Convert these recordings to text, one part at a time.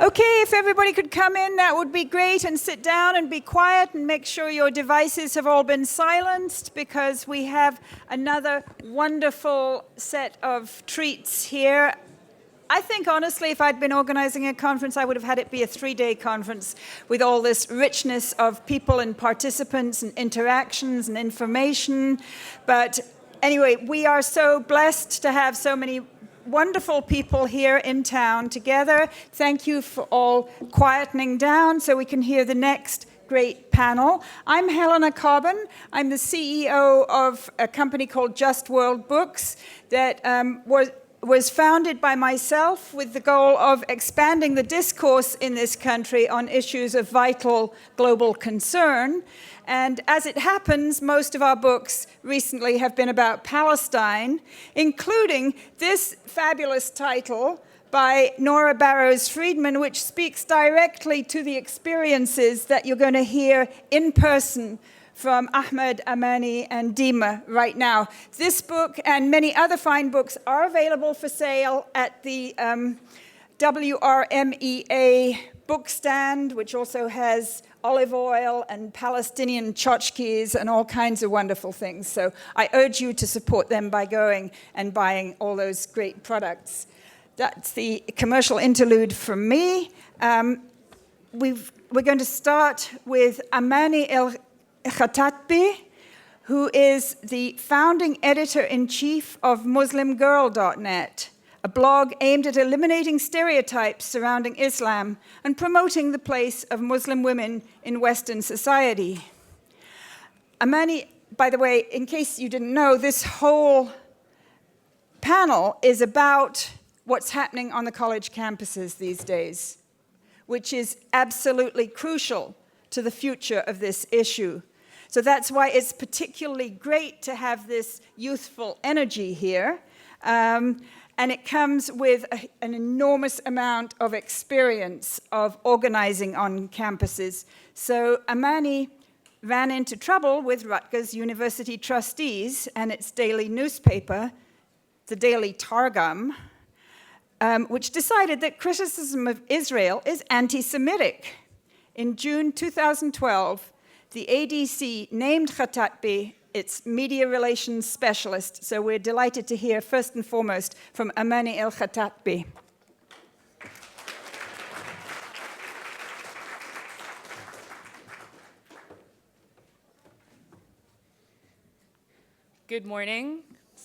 Okay, if everybody could come in, that would be great, and sit down and be quiet and make sure your devices have all been silenced, because we have another wonderful set of treats here. I think, honestly, if I'd been organizing a conference, I would have had it be a 3-day conference with all this richness of people and participants and interactions and information. But anyway, we are so blessed to have so many wonderful people here in town together. Thank you for all quietening down so we can hear the next great panel. I'm Helena Cobban. I'm the CEO of a company called Just World Books that was founded by myself with the goal of expanding the discourse in this country on issues of vital global concern. And as it happens, most of our books recently have been about Palestine, including this fabulous title by Nora Barrows-Friedman, which speaks directly to the experiences that you're going to hear in person from Ahmad, Amani, and Dima right now. This book and many other fine books are available for sale at the WRMEA book stand, which also has olive oil and Palestinian tchotchkes and all kinds of wonderful things. So I urge you to support them by going and buying all those great products. That's the commercial interlude from me. We're going to start with Amani Al-Khatahtbeh, who is the founding editor-in-chief of MuslimGirl.net, a blog aimed at eliminating stereotypes surrounding Islam and promoting the place of Muslim women in Western society. Amani, by the way, in case you didn't know, this whole panel is about what's happening on the college campuses these days, which is absolutely crucial to the future of this issue. So that's why it's particularly great to have this youthful energy here. And it comes with an enormous amount of experience of organizing on campuses. So Amani ran into trouble with Rutgers University trustees and its daily newspaper, the Daily Targum, which decided that criticism of Israel is anti-Semitic. In June 2012, the ADC named Khatahbeh its media relations specialist. So we're delighted to hear first and foremost from Amani Al-Khatahtbeh. Good morning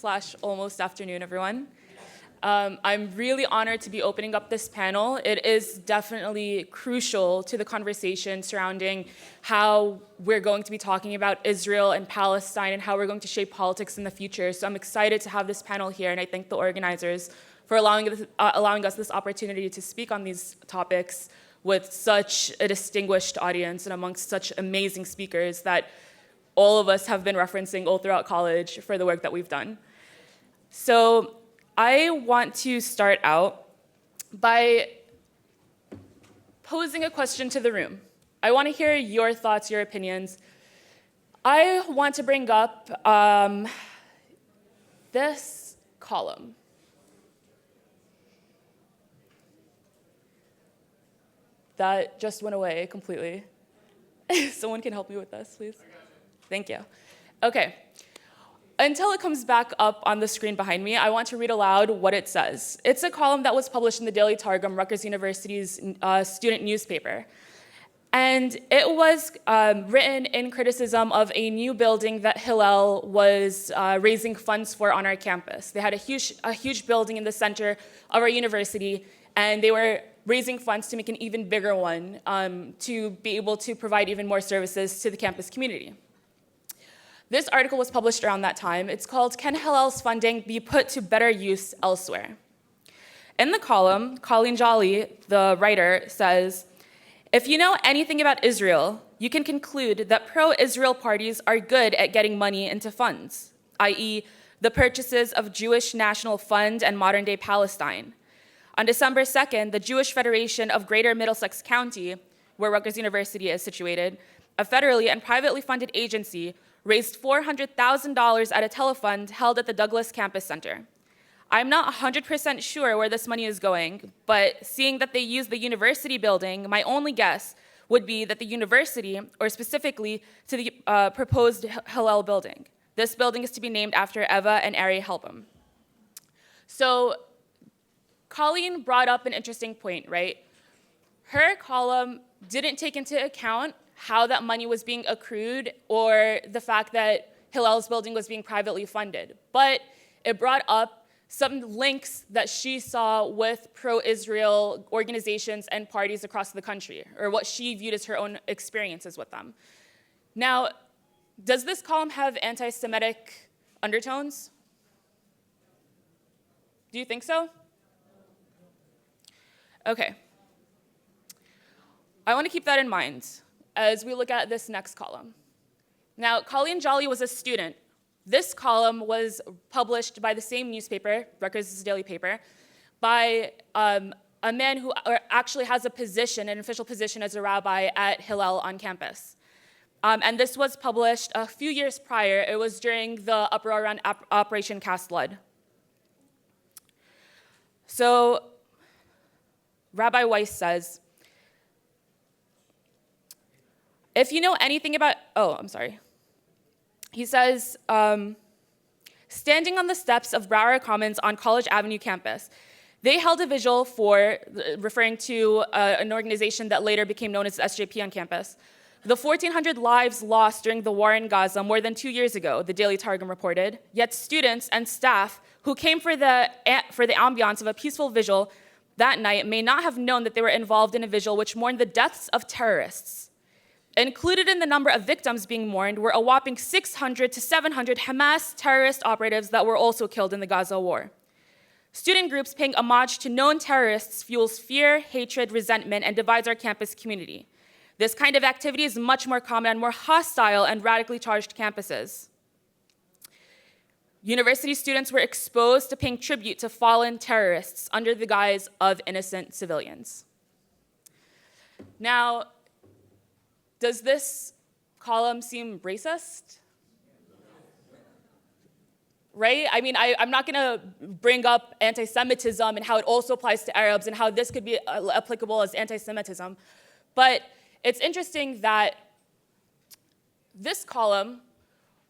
/ almost afternoon, everyone. I'm really honored to be opening up this panel. It is definitely crucial to the conversation surrounding how we're going to be talking about Israel and Palestine and how we're going to shape politics in the future. So I'm excited to have this panel here, and I thank the organizers for allowing us this opportunity to speak on these topics with such a distinguished audience and amongst such amazing speakers that all of us have been referencing all throughout college for the work that we've done. So I want to start out by posing a question to the room. I want to hear your thoughts, your opinions. I want to bring up this column. That just went away completely. Someone can help me with this, please? Thank you. Okay. Until it comes back up on the screen behind me, I want to read aloud what it says. It's a column that was published in the Daily Targum, Rutgers University's student newspaper. And it was written in criticism of a new building that Hillel was raising funds for on our campus. They had a huge building in the center of our university, and they were raising funds to make an even bigger one to be able to provide even more services to the campus community. This article was published around that time. It's called, "Can Hillel's Funding Be Put to Better Use Elsewhere?" In the column, Colleen Jolly, the writer, says, "If you know anything about Israel, you can conclude that pro-Israel parties are good at getting money into funds, i.e., the purchases of Jewish National Fund and modern-day Palestine. On December 2nd, the Jewish Federation of Greater Middlesex County, where Rutgers University is situated, a federally and privately funded agency, raised $400,000 at a telefund held at the Douglas Campus Center. I'm not 100% sure where this money is going, but seeing that they use the university building, my only guess would be that the university, or specifically to the proposed Hillel building. This building is to be named after Eva and Ari Helbom. So Colleen brought up an interesting point, right? Her column didn't take into account how that money was being accrued or the fact that Hillel's building was being privately funded, but it brought up some links that she saw with pro-Israel organizations and parties across the country, or what she viewed as her own experiences with them. Now, does this column have anti-Semitic undertones? Do you think so? Okay. I want to keep that in mind as we look at this next column. Now, Colleen Jolly was a student. This column was published by the same newspaper, Rutgers Daily Paper, by a man who actually has a position, an official position as a rabbi at Hillel on campus. And this was published a few years prior. It was during the uproar around Operation Cast Lead. So Rabbi Weiss says, if you know anything about, he says, standing on the steps of Broward Commons on College Avenue campus, they held a vigil for, referring to an organization that later became known as SJP on campus, the 1,400 lives lost during the war in Gaza more than 2 years ago, the Daily Targum reported, yet students and staff who came for the ambiance of a peaceful vigil that night may not have known that they were involved in a vigil which mourned the deaths of terrorists. Included in the number of victims being mourned were a whopping 600 to 700 Hamas terrorist operatives that were also killed in the Gaza war. Student groups paying homage to known terrorists fuels fear, hatred, resentment, and divides our campus community. This kind of activity is much more common on more hostile and radically charged campuses. University students were exposed to paying tribute to fallen terrorists under the guise of innocent civilians. Now, does this column seem racist? Right? I mean, I'm not gonna bring up anti-Semitism and how it also applies to Arabs and how this could be applicable as anti-Semitism, but it's interesting that this column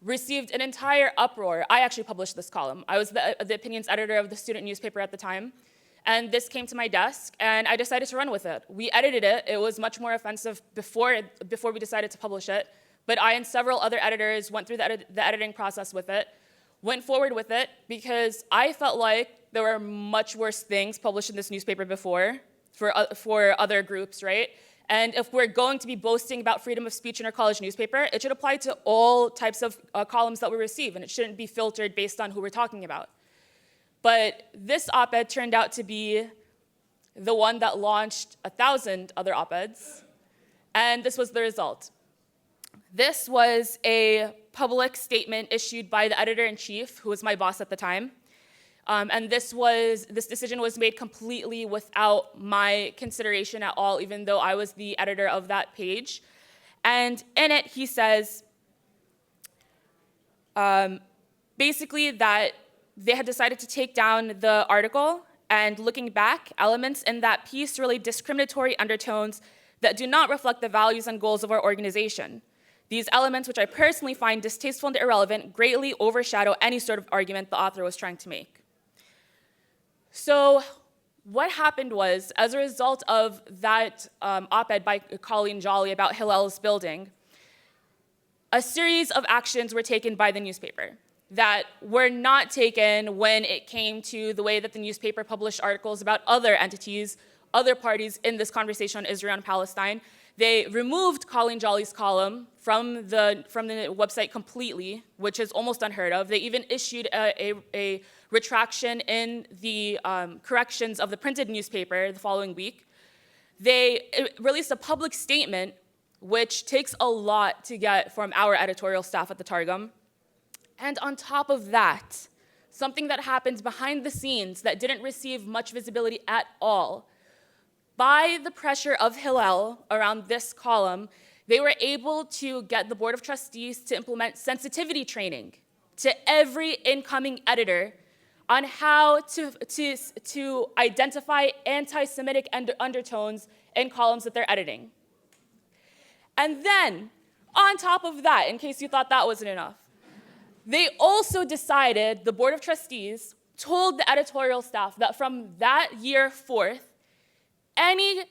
received an entire uproar. I actually published this column. I was the opinions editor of the student newspaper at the time, and this came to my desk, and I decided to run with it. We edited it. It was much more offensive before we decided to publish it, but I and several other editors went through the editing process with it, went forward with it, because I felt like there were much worse things published in this newspaper before for other groups, right? And if we're going to be boasting about freedom of speech in our college newspaper, it should apply to all types of columns that we receive, and it shouldn't be filtered based on who we're talking about. But this op-ed turned out to be the one that launched 1,000 other op-eds, and this was the result. This was a public statement issued by the editor-in-chief, who was my boss at the time. And this decision was made completely without my consideration at all, even though I was the editor of that page. And in it, he says, basically that they had decided to take down the article, and looking back, elements in that piece relay discriminatory undertones that do not reflect the values and goals of our organization. These elements, which I personally find distasteful and irrelevant, greatly overshadow any sort of argument the author was trying to make. So what happened was, as a result of that op-ed by Colleen Jolly about Hillel's building, a series of actions were taken by the newspaper that were not taken when it came to the way that the newspaper published articles about other entities, other parties in this conversation on Israel and Palestine. They removed Colleen Jolly's column from the website completely, which is almost unheard of. They even issued a retraction in the corrections of the printed newspaper the following week. They released a public statement, which takes a lot to get from our editorial staff at the Targum. And on top of that, something that happened behind the scenes that didn't receive much visibility at all, by the pressure of Hillel around this column, they were able to get the Board of Trustees to implement sensitivity training to every incoming editor on how to identify anti-Semitic undertones in columns that they're editing. And then, on top of that, in case you thought that wasn't enough, they also decided, the Board of Trustees told the editorial staff that from that year forth, any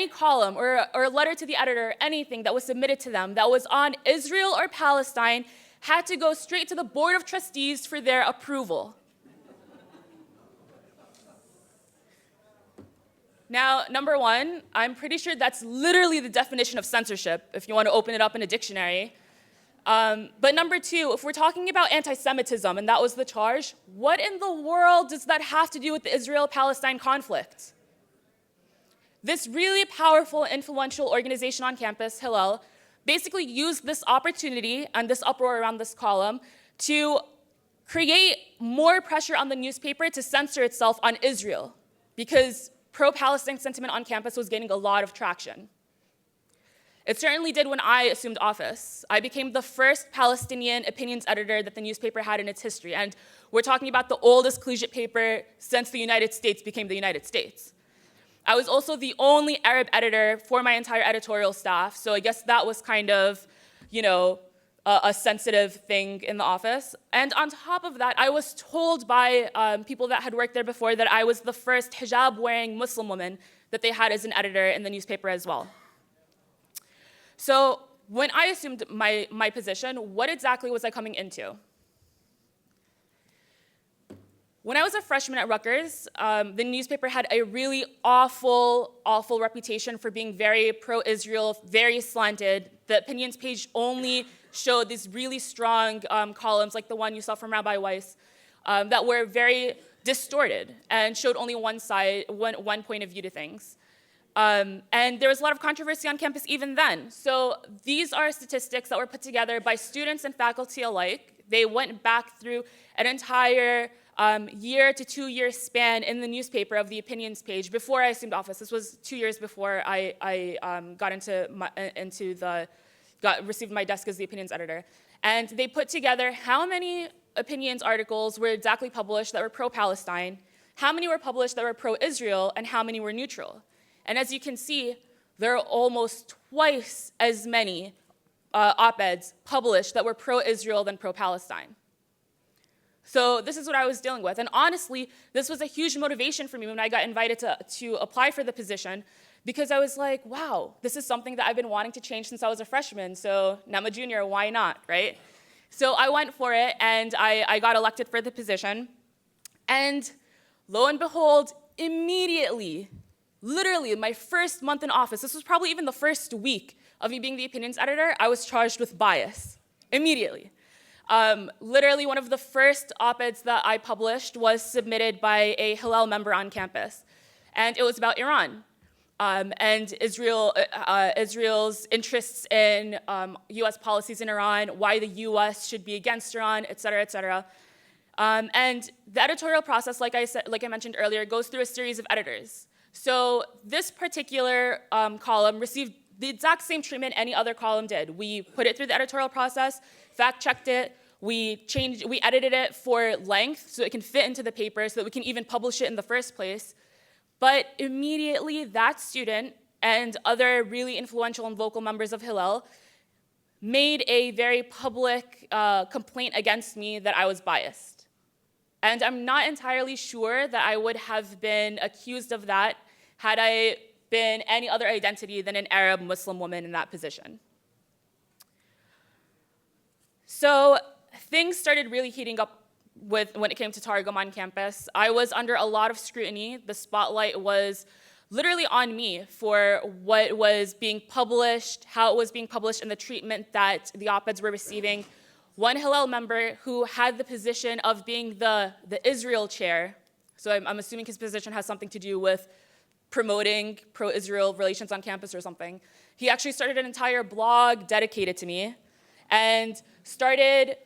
column or a letter to the editor, anything that was submitted to them that was on Israel or Palestine had to go straight to the Board of Trustees for their approval. Now, number one, I'm pretty sure that's literally the definition of censorship, if you want to open it up in a dictionary. But number two, if we're talking about anti-Semitism, and that was the charge, what in the world does that have to do with the Israel-Palestine conflict? This really powerful, influential organization on campus, Hillel, basically used this opportunity and this uproar around this column to create more pressure on the newspaper to censor itself on Israel, because pro-Palestine sentiment on campus was gaining a lot of traction. It certainly did when I assumed office. I became the first Palestinian opinions editor that the newspaper had in its history, and we're talking about the oldest collegiate paper since the United States became the United States. I was also the only Arab editor for my entire editorial staff, so I guess that was kind of, a sensitive thing in the office. And on top of that, I was told by people that had worked there before that I was the first hijab-wearing Muslim woman that they had as an editor in the newspaper as well. So when I assumed my position, what exactly was I coming into? When I was a freshman at Rutgers, the newspaper had a really awful reputation for being very pro-Israel, very slanted. The opinions page only showed these really strong columns, like the one you saw from Rabbi Weiss, that were very distorted and showed only one side, one point of view to things. And there was a lot of controversy on campus even then. So these are statistics that were put together by students and faculty alike. They went back through an entire year to 2 year span in the newspaper of the opinions page before I assumed office. This was 2 years before I received my desk as the opinions editor. And they put together how many opinions articles were exactly published that were pro-Palestine, how many were published that were pro-Israel, and how many were neutral. And as you can see, there are almost twice as many op-eds published that were pro-Israel than pro-Palestine. So this is what I was dealing with. And honestly, this was a huge motivation for me when I got invited to apply for the position, because I was like, wow, this is something that I've been wanting to change since I was a freshman. So now I'm a junior, why not, right? So I went for it, and I got elected for the position. And lo and behold, immediately, literally my first month in office, this was probably even the first week of me being the opinions editor, I was charged with bias, immediately. Literally one of the first op-eds that I published was submitted by a Hillel member on campus, and it was about Iran and Israel's interests in US policies in Iran, why the US should be against Iran, et cetera, et cetera. And the editorial process, like I mentioned earlier, goes through a series of editors. So this particular column received the exact same treatment any other column did. We put it through the editorial process, fact-checked it, we edited it for length so it can fit into the paper so that we can even publish it in the first place. But immediately that student and other really influential and vocal members of Hillel made a very public complaint against me that I was biased. And I'm not entirely sure that I would have been accused of that had I been any other identity than an Arab Muslim woman in that position. So things started really heating up when it came to Targum on campus. I was under a lot of scrutiny. The spotlight was literally on me for what was being published, how it was being published, and the treatment that the op-eds were receiving. One Hillel member who had the position of being the Israel chair, so I'm assuming his position has something to do with promoting pro-Israel relations on campus or something. He actually started an entire blog dedicated to me and started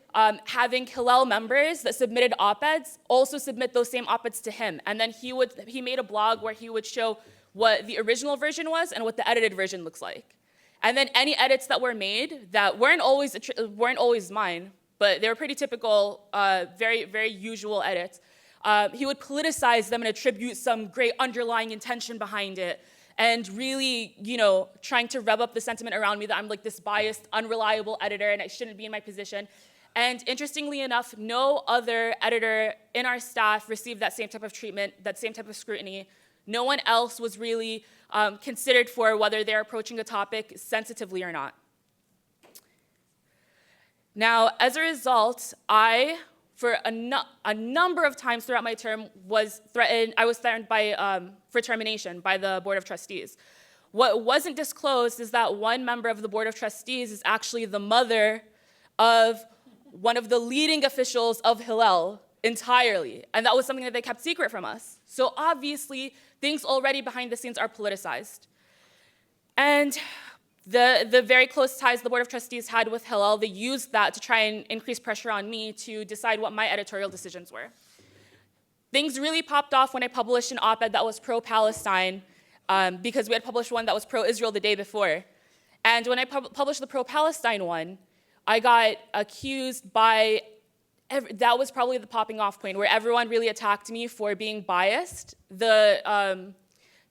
having Hillel members that submitted op-eds also submit those same op-eds to him. And then he made a blog where he would show what the original version was and what the edited version looks like. And then any edits that were made that weren't always mine, but they were pretty typical, very, very usual edits, he would politicize them and attribute some great underlying intention behind it, and really, trying to rev up the sentiment around me that I'm like this biased, unreliable editor and I shouldn't be in my position. And interestingly enough, no other editor in our staff received that same type of treatment, that same type of scrutiny. No one else was really considered for whether they're approaching a topic sensitively or not. Now, as a result, I, for a number of times throughout my term, was threatened for termination by the Board of Trustees. What wasn't disclosed is that one member of the Board of Trustees is actually the mother of one of the leading officials of Hillel entirely, and that was something that they kept secret from us. So obviously, things already behind the scenes are politicized. And the very close ties the Board of Trustees had with Hillel, they used that to try and increase pressure on me to decide what my editorial decisions were. Things really popped off when I published an op-ed that was pro-Palestine, because we had published one that was pro-Israel the day before. And when I published the pro-Palestine one, I got accused by, that was probably the popping off point where everyone really attacked me for being biased.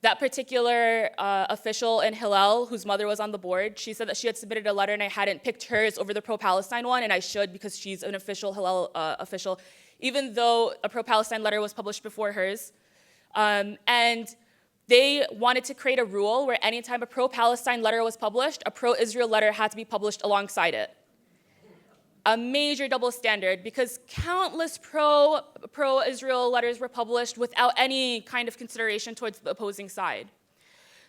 That particular official in Hillel, whose mother was on the board, she said that she had submitted a letter and I hadn't picked hers over the pro-Palestine one, and I should because she's an official Hillel official, even though a pro-Palestine letter was published before hers. And they wanted to create a rule where anytime a pro-Palestine letter was published, a pro-Israel letter had to be published alongside it. A major double standard, because countless pro-Israel letters were published without any kind of consideration towards the opposing side.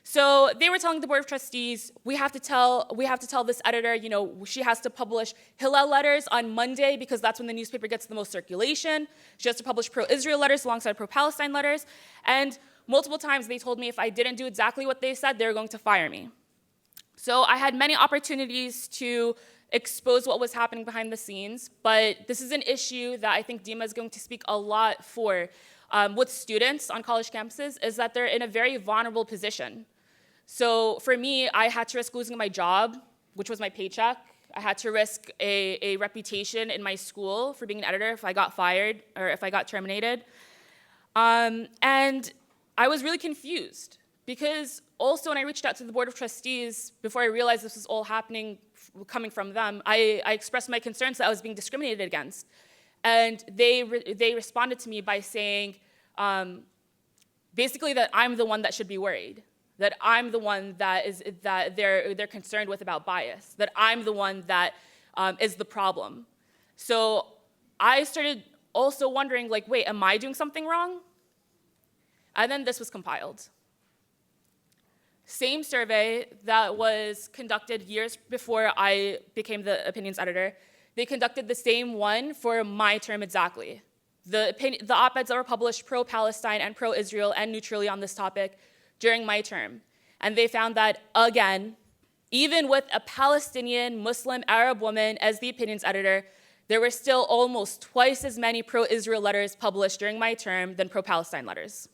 So they were telling the Board of Trustees, we have to tell this editor, she has to publish Hillel letters on Monday because that's when the newspaper gets the most circulation. She has to publish pro-Israel letters alongside pro-Palestine letters. And multiple times they told me if I didn't do exactly what they said, they were going to fire me. So I had many opportunities to expose what was happening behind the scenes, but this is an issue that I think Dima is going to speak a lot for with students on college campuses, is that they're in a very vulnerable position. So for me, I had to risk losing my job, which was my paycheck. I had to risk a reputation in my school for being an editor if I got fired or if I got terminated. And I was really confused because also when I reached out to the Board of Trustees, before I realized this was all coming from them, I expressed my concerns that I was being discriminated against. And they responded to me by saying, basically that I'm the one that should be worried, that I'm the one that they're concerned with about bias, that I'm the one that is the problem. So I started also wondering, like, wait, am I doing something wrong? And then this was compiled. Same survey that was conducted years before I became the opinions editor. They conducted the same one for my term exactly. The op-eds that were published pro-Palestine and pro-Israel and neutrally on this topic during my term. And they found that, again, even with a Palestinian Muslim Arab woman as the opinions editor, there were still almost twice as many pro-Israel letters published during my term than pro-Palestine letters.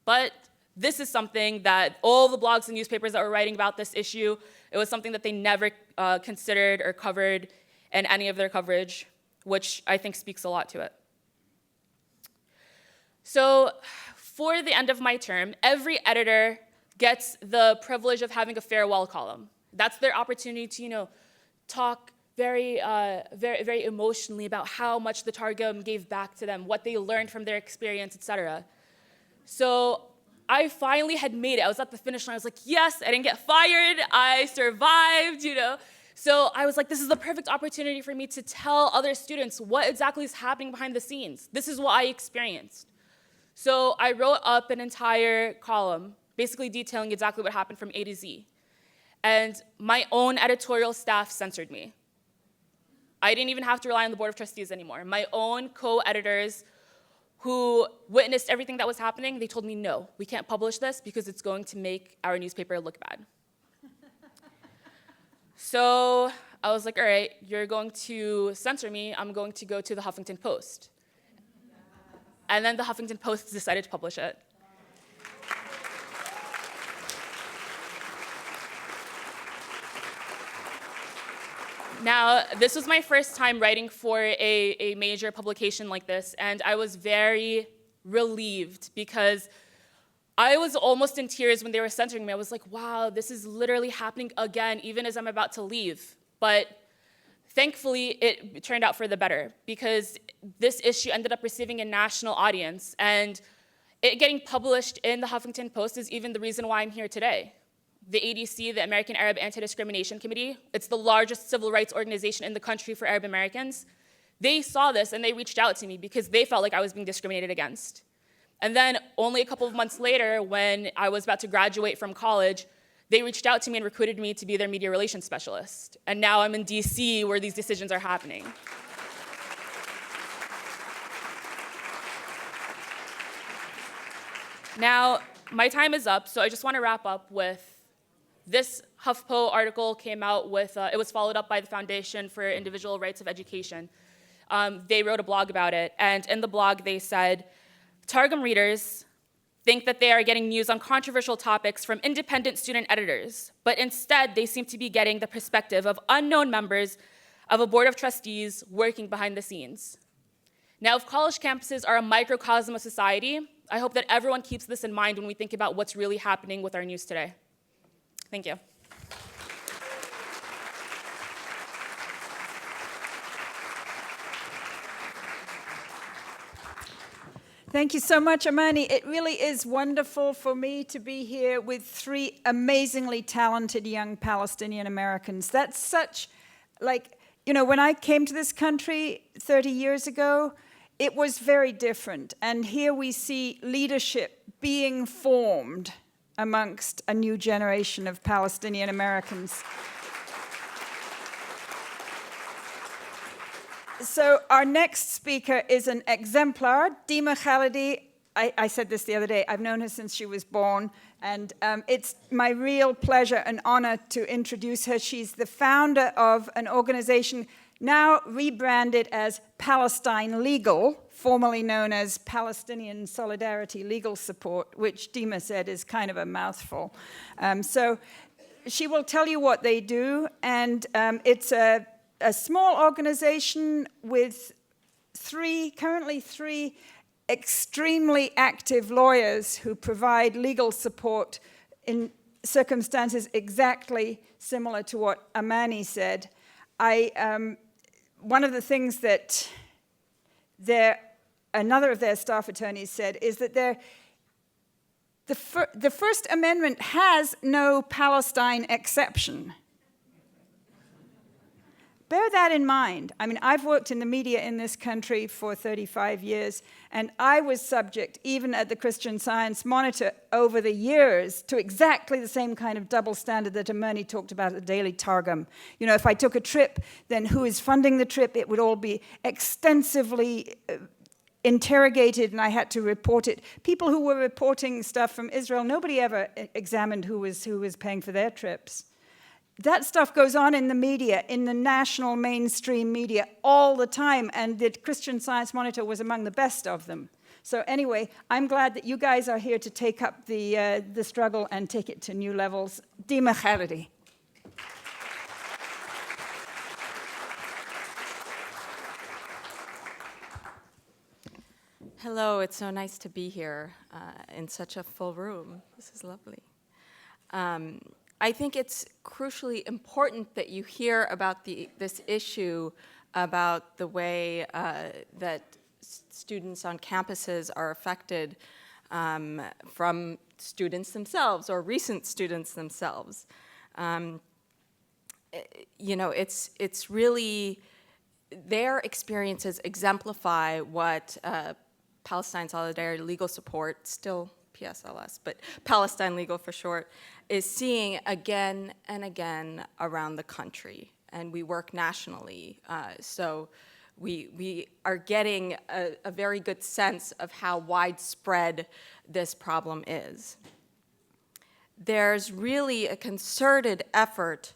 But this is something that all the blogs and newspapers that were writing about this issue, it was something that they never considered or covered in any of their coverage, which I think speaks a lot to it. So for the end of my term, every editor gets the privilege of having a farewell column. That's their opportunity to, talk very emotionally about how much the Targum gave back to them, what they learned from their experience, etc. So I finally had made it. I was at the finish line. I was like, yes, I didn't get fired. I survived, So I was like, this is the perfect opportunity for me to tell other students what exactly is happening behind the scenes. This is what I experienced. So I wrote up an entire column, basically detailing exactly what happened from A to Z. And my own editorial staff censored me. I didn't even have to rely on the Board of Trustees anymore. My own co-editors who witnessed everything that was happening, they told me, no, we can't publish this because it's going to make our newspaper look bad. So I was like, all right, you're going to censor me. I'm going to go to the Huffington Post. And then the Huffington Post decided to publish it. Now, this was my first time writing for a major publication like this, and I was very relieved because I was almost in tears when they were censoring me. I was like, wow, this is literally happening again, even as I'm about to leave. But thankfully, it turned out for the better because this issue ended up receiving a national audience, and it getting published in the Huffington Post is even the reason why I'm here today. The ADC, the American Arab Anti-Discrimination Committee, it's the largest civil rights organization in the country for Arab Americans. They saw this and they reached out to me because they felt like I was being discriminated against. And then only a couple of months later, when I was about to graduate from college, they reached out to me and recruited me to be their media relations specialist. And now I'm in DC where these decisions are happening. Now, my time is up, so I just want to wrap up with this HuffPo article came out with, it was followed up by the Foundation for Individual Rights of Education. They wrote a blog about it, and in the blog they said, Targum readers think that they are getting news on controversial topics from independent student editors, but instead they seem to be getting the perspective of unknown members of a board of trustees working behind the scenes. Now, if college campuses are a microcosm of society, I hope that everyone keeps this in mind when we think about what's really happening with our news today. Thank you. Thank you so much, Amani. It really is wonderful for me to be here with three amazingly talented young Palestinian Americans. That's such, like, you know, when I came to this country 30 years ago, it was very different. And here we see leadership being formed amongst a new generation of Palestinian Americans. So our next speaker is an exemplar, Dima Khalidi. I said this the other day. I've known her since she was born, and it's my real pleasure and honor to introduce her. She's the founder of an organization now rebranded as Palestine Legal, formerly known as Palestinian Solidarity Legal Support, which Dima said is kind of a mouthful. So she will tell you what they do, and it's a small organization with currently three extremely active lawyers who provide legal support in circumstances exactly similar to what Amani said. One of the things that another of their staff attorneys said is that the First Amendment has no Palestine exception. Bear that in mind. I mean, I've worked in the media in this country for 35 years, and I was subject, even at the Christian Science Monitor over the years, to exactly the same kind of double standard that Amani talked about at the Daily Targum. You know, if I took a trip, then who is funding the trip? It would all be extensively interrogated, and I had to report it. People who were reporting stuff from Israel, nobody ever examined who was paying for their trips. That stuff goes on in the media, in the national mainstream media, all the time, and the Christian Science Monitor was among the best of them. So anyway, I'm glad that you guys are here to take up the struggle and take it to new levels. Dima Khalidi. Hello, it's so nice to be here in such a full room. This is lovely. I think it's crucially important that you hear about this issue about the way that students on campuses are affected from students themselves or recent students themselves. You know, it's really, their experiences exemplify what Palestine Solidarity Legal Support, still PSLS, but Palestine Legal for short, is seeing again and again around the country. And we work nationally, so we are getting a very good sense of how widespread this problem is. There's really a concerted effort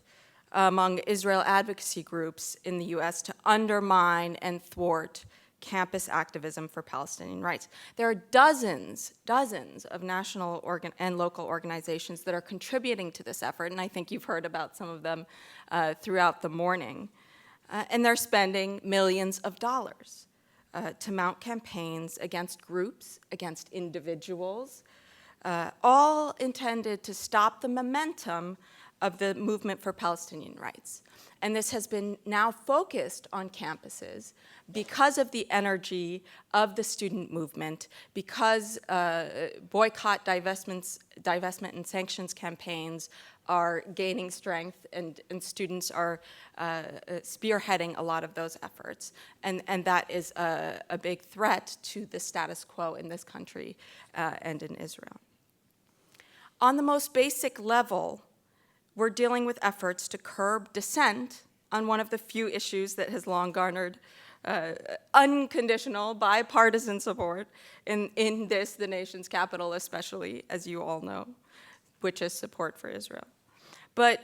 among Israel advocacy groups in the US to undermine and thwart campus activism for Palestinian rights. There are dozens of national and local organizations that are contributing to this effort, and I think you've heard about some of them throughout the morning. And they're spending millions of dollars to mount campaigns against groups, against individuals, all intended to stop the momentum of the movement for Palestinian rights. And this has been now focused on campuses because of the energy of the student movement, because boycott, divestment, and sanctions campaigns are gaining strength, and students are spearheading a lot of those efforts. And that is a big threat to the status quo in this country and in Israel. On the most basic level, we're dealing with efforts to curb dissent on one of the few issues that has long garnered unconditional, bipartisan support in this, the nation's capital especially, as you all know, which is support for Israel. But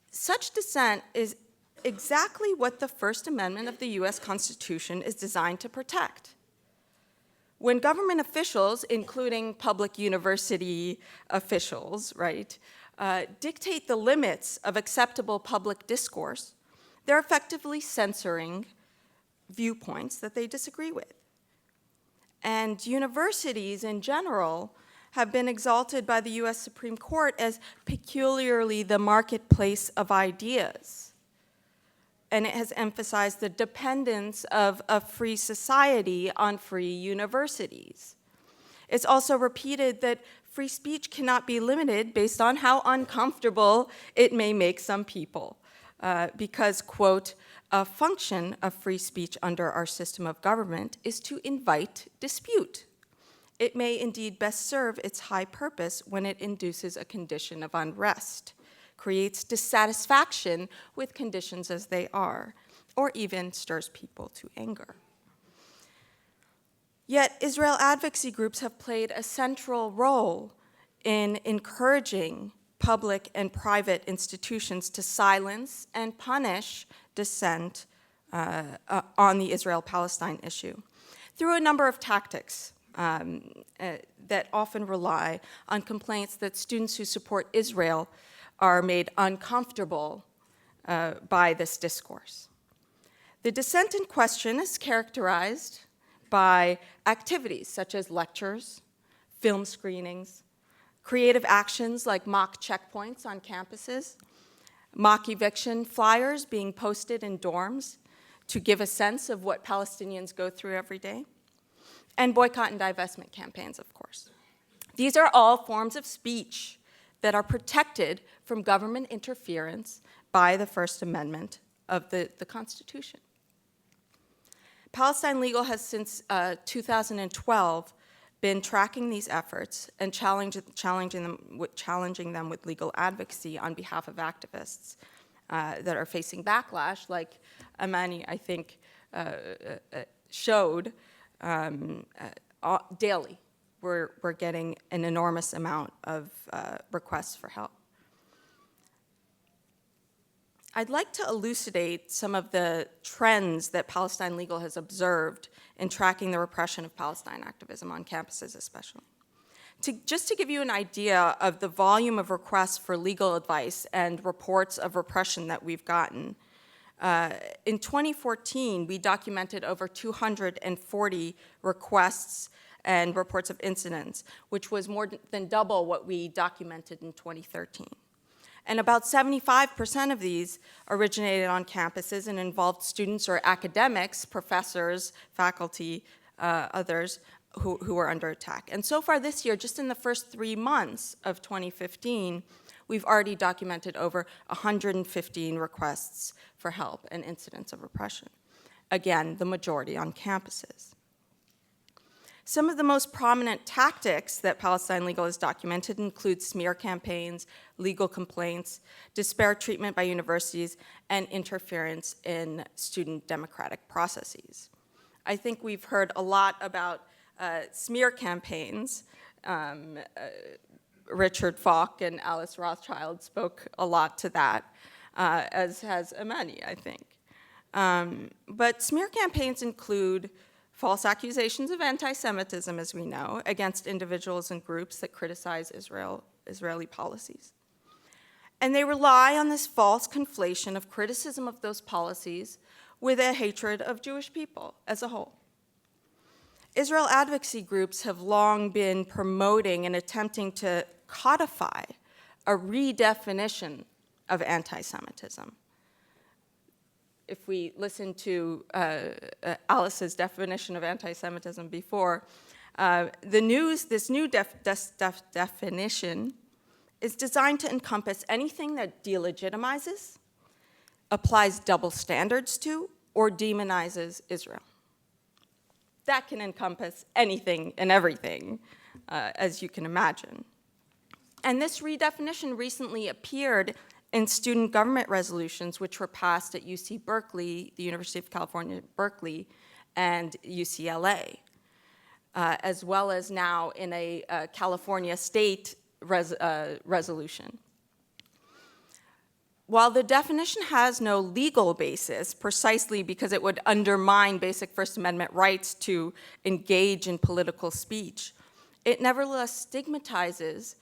such dissent is exactly what the First Amendment of the US Constitution is designed to protect. When government officials, including public university officials, right, dictate the limits of acceptable public discourse, they're effectively censoring viewpoints that they disagree with. And universities in general have been exalted by the US Supreme Court as peculiarly the marketplace of ideas. And it has emphasized the dependence of a free society on free universities. It's also repeated that free speech cannot be limited based on how uncomfortable it may make some people, because, quote, a function of free speech under our system of government is to invite dispute. It may indeed best serve its high purpose when it induces a condition of unrest, creates dissatisfaction with conditions as they are, or even stirs people to anger. Yet, Israel advocacy groups have played a central role in encouraging public and private institutions to silence and punish dissent on the Israel-Palestine issue through a number of tactics that often rely on complaints that students who support Israel are made uncomfortable by this discourse. The dissent in question is characterized by activities such as lectures, film screenings, creative actions like mock checkpoints on campuses, mock eviction flyers being posted in dorms to give a sense of what Palestinians go through every day, and boycott and divestment campaigns, of course. These are all forms of speech that are protected from government interference by the First Amendment of the Constitution. Palestine Legal has since 2012 been tracking these efforts and challenging them with legal advocacy on behalf of activists that are facing backlash, like Amani, I think, showed daily. We're getting an enormous amount of requests for help. I'd like to elucidate some of the trends that Palestine Legal has observed in tracking the repression of Palestine activism on campuses especially. Just to give you an idea of the volume of requests for legal advice and reports of repression that we've gotten, in 2014, we documented over 240 requests and reports of incidents, which was more than double what we documented in 2013. And about 75% of these originated on campuses and involved students or academics, professors, faculty, others who were under attack. And so far this year, just in the first 3 months of 2015, we've already documented over 115 requests for help and incidents of repression. Again, the majority on campuses. Some of the most prominent tactics that Palestine Legal has documented include smear campaigns, legal complaints, disparate treatment by universities, and interference in student democratic processes. I think we've heard a lot about smear campaigns. Richard Falk and Alice Rothschild spoke a lot to that, as has Amani, I think. But smear campaigns include false accusations of anti-Semitism, as we know, against individuals and groups that criticize Israeli policies. And they rely on this false conflation of criticism of those policies with a hatred of Jewish people as a whole. Israel advocacy groups have long been promoting and attempting to codify a redefinition of anti-Semitism. If we listen to Alice's definition of anti-Semitism before, this new definition is designed to encompass anything that delegitimizes, applies double standards to, or demonizes Israel. That can encompass anything and everything, as you can imagine. And this redefinition recently appeared in student government resolutions, which were passed at UC Berkeley, the University of California, Berkeley, and UCLA, as well as now in a California state resolution. While the definition has no legal basis, precisely because it would undermine basic First Amendment rights to engage in political speech, it nevertheless stigmatizes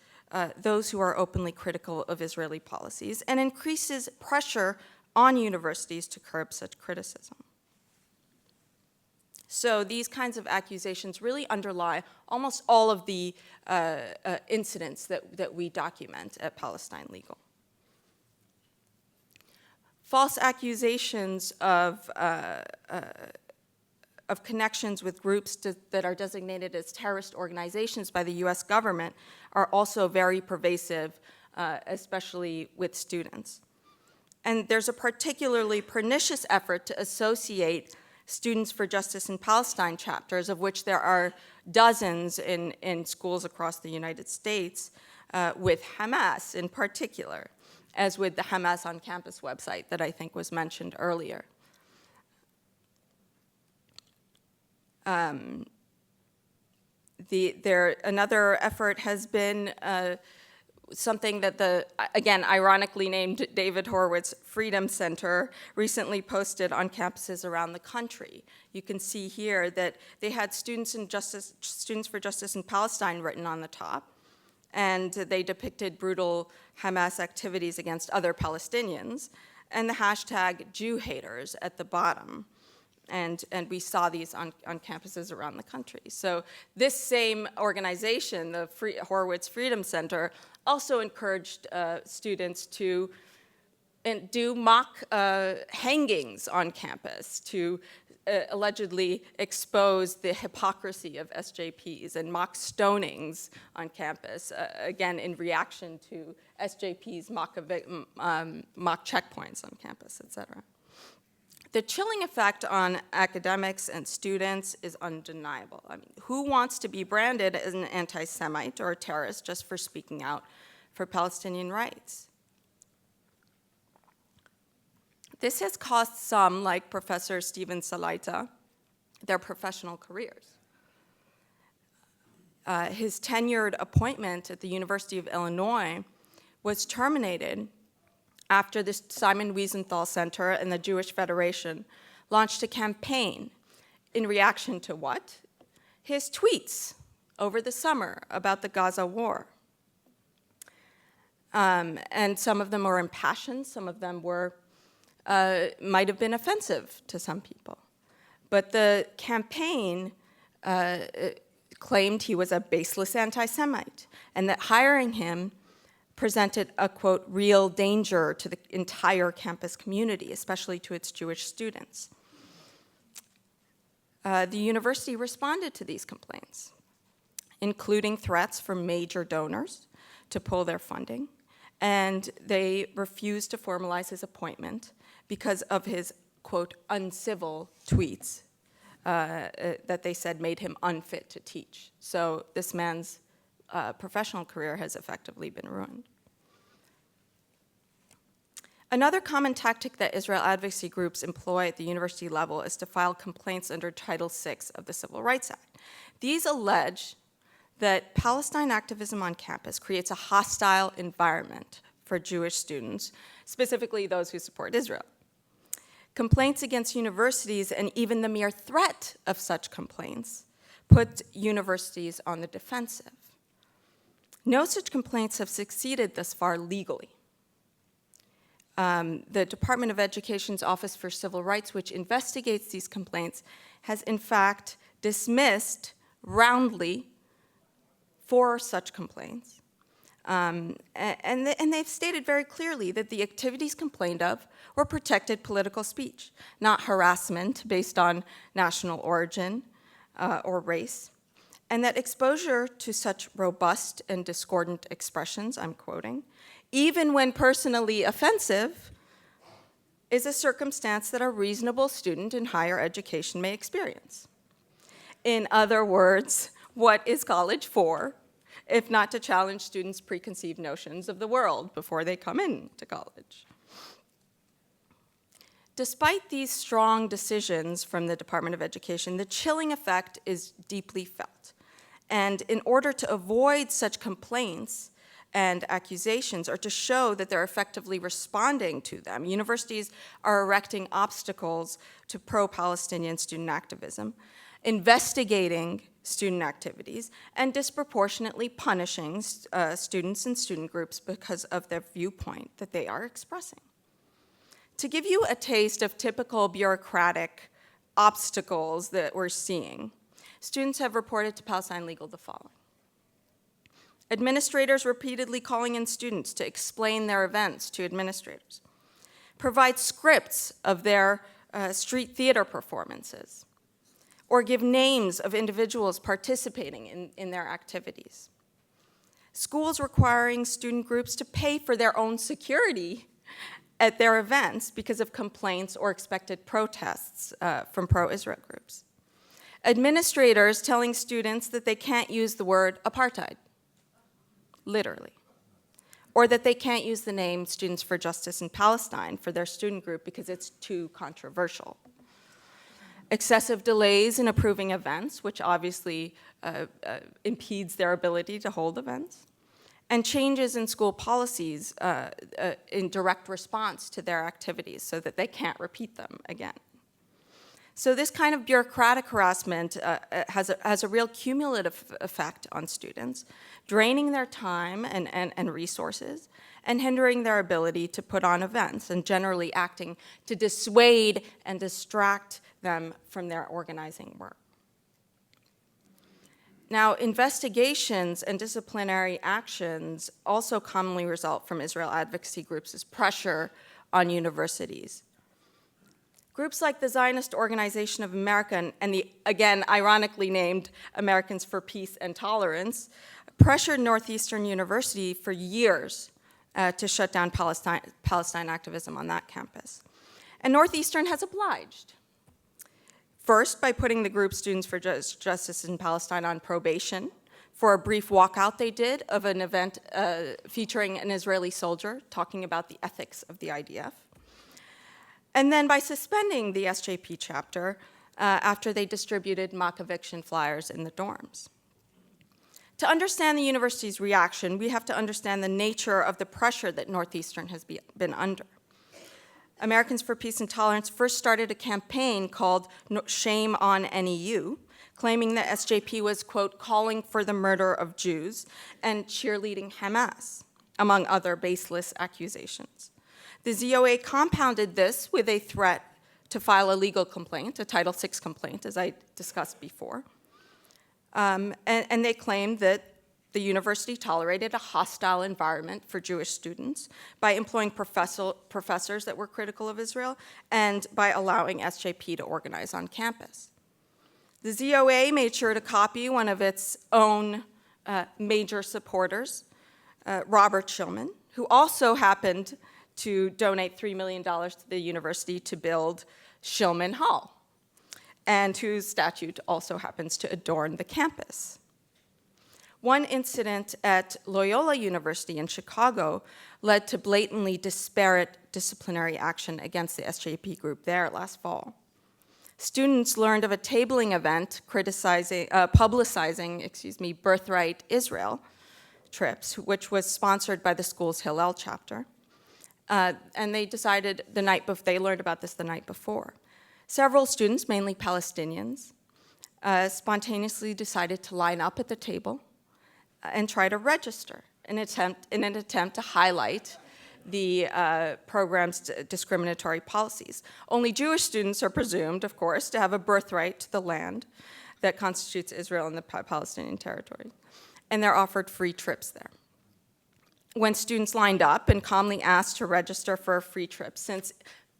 those who are openly critical of Israeli policies and increases pressure on universities to curb such criticism. So these kinds of accusations really underlie almost all of the incidents that we document at Palestine Legal. False accusations of connections with groups that are designated as terrorist organizations by the US government are also very pervasive, especially with students. And there's a particularly pernicious effort to associate Students for Justice in Palestine chapters, of which there are dozens in schools across the United States, with Hamas in particular, as with the Hamas on Campus website that I think was mentioned earlier. Another effort has been something that again, ironically named David Horowitz Freedom Center recently posted on campuses around the country. You can see here that they had Students for Justice in Palestine written on the top, and they depicted brutal Hamas activities against other Palestinians, and the hashtag Jew haters at the bottom. And we saw these on campuses around the country. So this same organization, the Horowitz Freedom Center, also encouraged students to do mock hangings on campus to allegedly expose the hypocrisy of SJPs, and mock stonings on campus, again, in reaction to SJP's mock checkpoints on campus, et cetera. The chilling effect on academics and students is undeniable. I mean, who wants to be branded as an anti-Semite or a terrorist just for speaking out for Palestinian rights? This has cost some, like Professor Steven Salaita, their professional careers. His tenured appointment at the University of Illinois was terminated after the Simon Wiesenthal Center and the Jewish Federation launched a campaign in reaction to what? His tweets over the summer about the Gaza war. And some of them were impassioned, some of them were, might have been offensive to some people. But the campaign claimed he was a baseless anti-Semite, and that hiring him presented a, quote, real danger to the entire campus community, especially to its Jewish students. The university responded to these complaints, including threats from major donors to pull their funding, and they refused to formalize his appointment because of his, quote, uncivil tweets that they said made him unfit to teach. So this man's professional career has effectively been ruined. Another common tactic that Israel advocacy groups employ at the university level is to file complaints under Title VI of the Civil Rights Act. These allege that Palestine activism on campus creates a hostile environment for Jewish students, specifically those who support Israel. Complaints against universities and even the mere threat of such complaints put universities on the defensive. No such complaints have succeeded thus far legally. The Department of Education's Office for Civil Rights, which investigates these complaints, has in fact dismissed roundly 4 such complaints. And they've stated very clearly that the activities complained of were protected political speech, not harassment based on national origin or race, and that exposure to such robust and discordant expressions, I'm quoting, even when personally offensive, is a circumstance that a reasonable student in higher education may experience. In other words, what is college for, if not to challenge students' preconceived notions of the world before they come into college? Despite these strong decisions from the Department of Education, the chilling effect is deeply felt. And in order to avoid such complaints and accusations, or to show that they're effectively responding to them, universities are erecting obstacles to pro-Palestinian student activism, investigating student activities, and disproportionately punishing students and student groups because of their viewpoint that they are expressing. To give you a taste of typical bureaucratic obstacles that we're seeing, students have reported to Palestine Legal the following. Administrators repeatedly calling in students to explain their events to administrators. Provide scripts of their street theater performances, or give names of individuals participating in their activities. Schools requiring student groups to pay for their own security at their events because of complaints or expected protests from pro-Israel groups. Administrators telling students that they can't use the word apartheid, literally, or that they can't use the name Students for Justice in Palestine for their student group because it's too controversial. Excessive delays in approving events, which obviously impedes their ability to hold events, and changes in school policies in direct response to their activities so that they can't repeat them again. So this kind of bureaucratic harassment has a real cumulative effect on students, draining their time and resources, and hindering their ability to put on events, and generally acting to dissuade and distract them from their organizing work. Now, investigations and disciplinary actions also commonly result from Israel advocacy groups' pressure on universities. Groups like the Zionist Organization of America and the, again, ironically named Americans for Peace and Tolerance, pressured Northeastern University for years to shut down Palestine activism on that campus. And Northeastern has obliged. First, by putting the group Students for Justice in Palestine on probation for a brief walkout they did of an event featuring an Israeli soldier talking about the ethics of the IDF. And then by suspending the SJP chapter after they distributed mock eviction flyers in the dorms. To understand the university's reaction, we have to understand the nature of the pressure that Northeastern has been under. Americans for Peace and Tolerance first started a campaign called Shame on NEU, claiming that SJP was, quote, calling for the murder of Jews and cheerleading Hamas, among other baseless accusations. The ZOA compounded this with a threat to file a legal complaint, a Title VI complaint, as I discussed before. And they claimed that the university tolerated a hostile environment for Jewish students by employing professors that were critical of Israel and by allowing SJP to organize on campus. The ZOA made sure to copy one of its own major supporters, Robert Shulman, who also happened to donate $3 million to the university to build Shulman Hall, and whose statue also happens to adorn the campus. One incident at Loyola University in Chicago led to blatantly disparate disciplinary action against the SJP group there last fall. Students learned of a tabling event publicizing Birthright Israel trips, which was sponsored by the school's Hillel chapter. And they decided they learned about this the night before. Several students, mainly Palestinians, spontaneously decided to line up at the table and try to register in an attempt to highlight the program's discriminatory policies. Only Jewish students are presumed, of course, to have a birthright to the land that constitutes Israel and the Palestinian territory, and they're offered free trips there. When students lined up and calmly asked to register for a free trip, since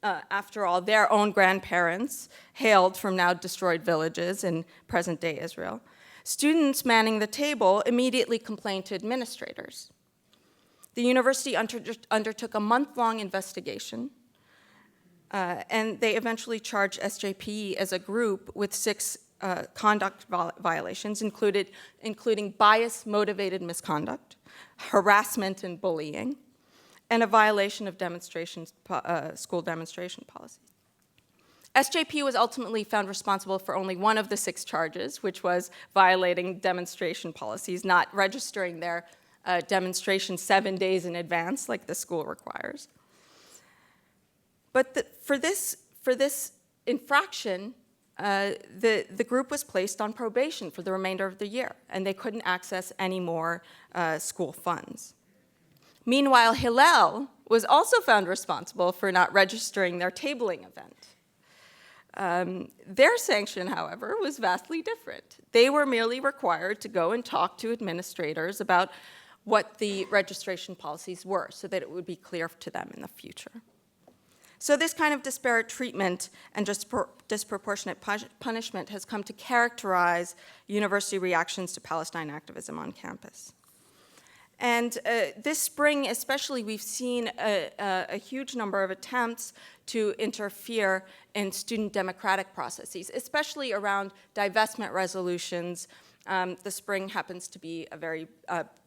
after all, their own grandparents hailed from now destroyed villages in present-day Israel, students manning the table immediately complained to administrators. The university undertook a month-long investigation, and they eventually charged SJP as a group with 6 conduct violations, including bias-motivated misconduct, harassment and bullying, and a violation of school demonstration policies. SJP was ultimately found responsible for only one of the 6 charges, which was violating demonstration policies, not registering their demonstration 7 days in advance like the school requires. But for this infraction, the group was placed on probation for the remainder of the year, and they couldn't access any more school funds. Meanwhile, Hillel was also found responsible for not registering their tabling event. Their sanction, however, was vastly different. They were merely required to go and talk to administrators about what the registration policies were so that it would be clear to them in the future. So this kind of disparate treatment and disproportionate punishment has come to characterize university reactions to Palestine activism on campus. And this spring especially, we've seen a huge number of attempts to interfere in student democratic processes, especially around divestment resolutions. The spring happens to be a very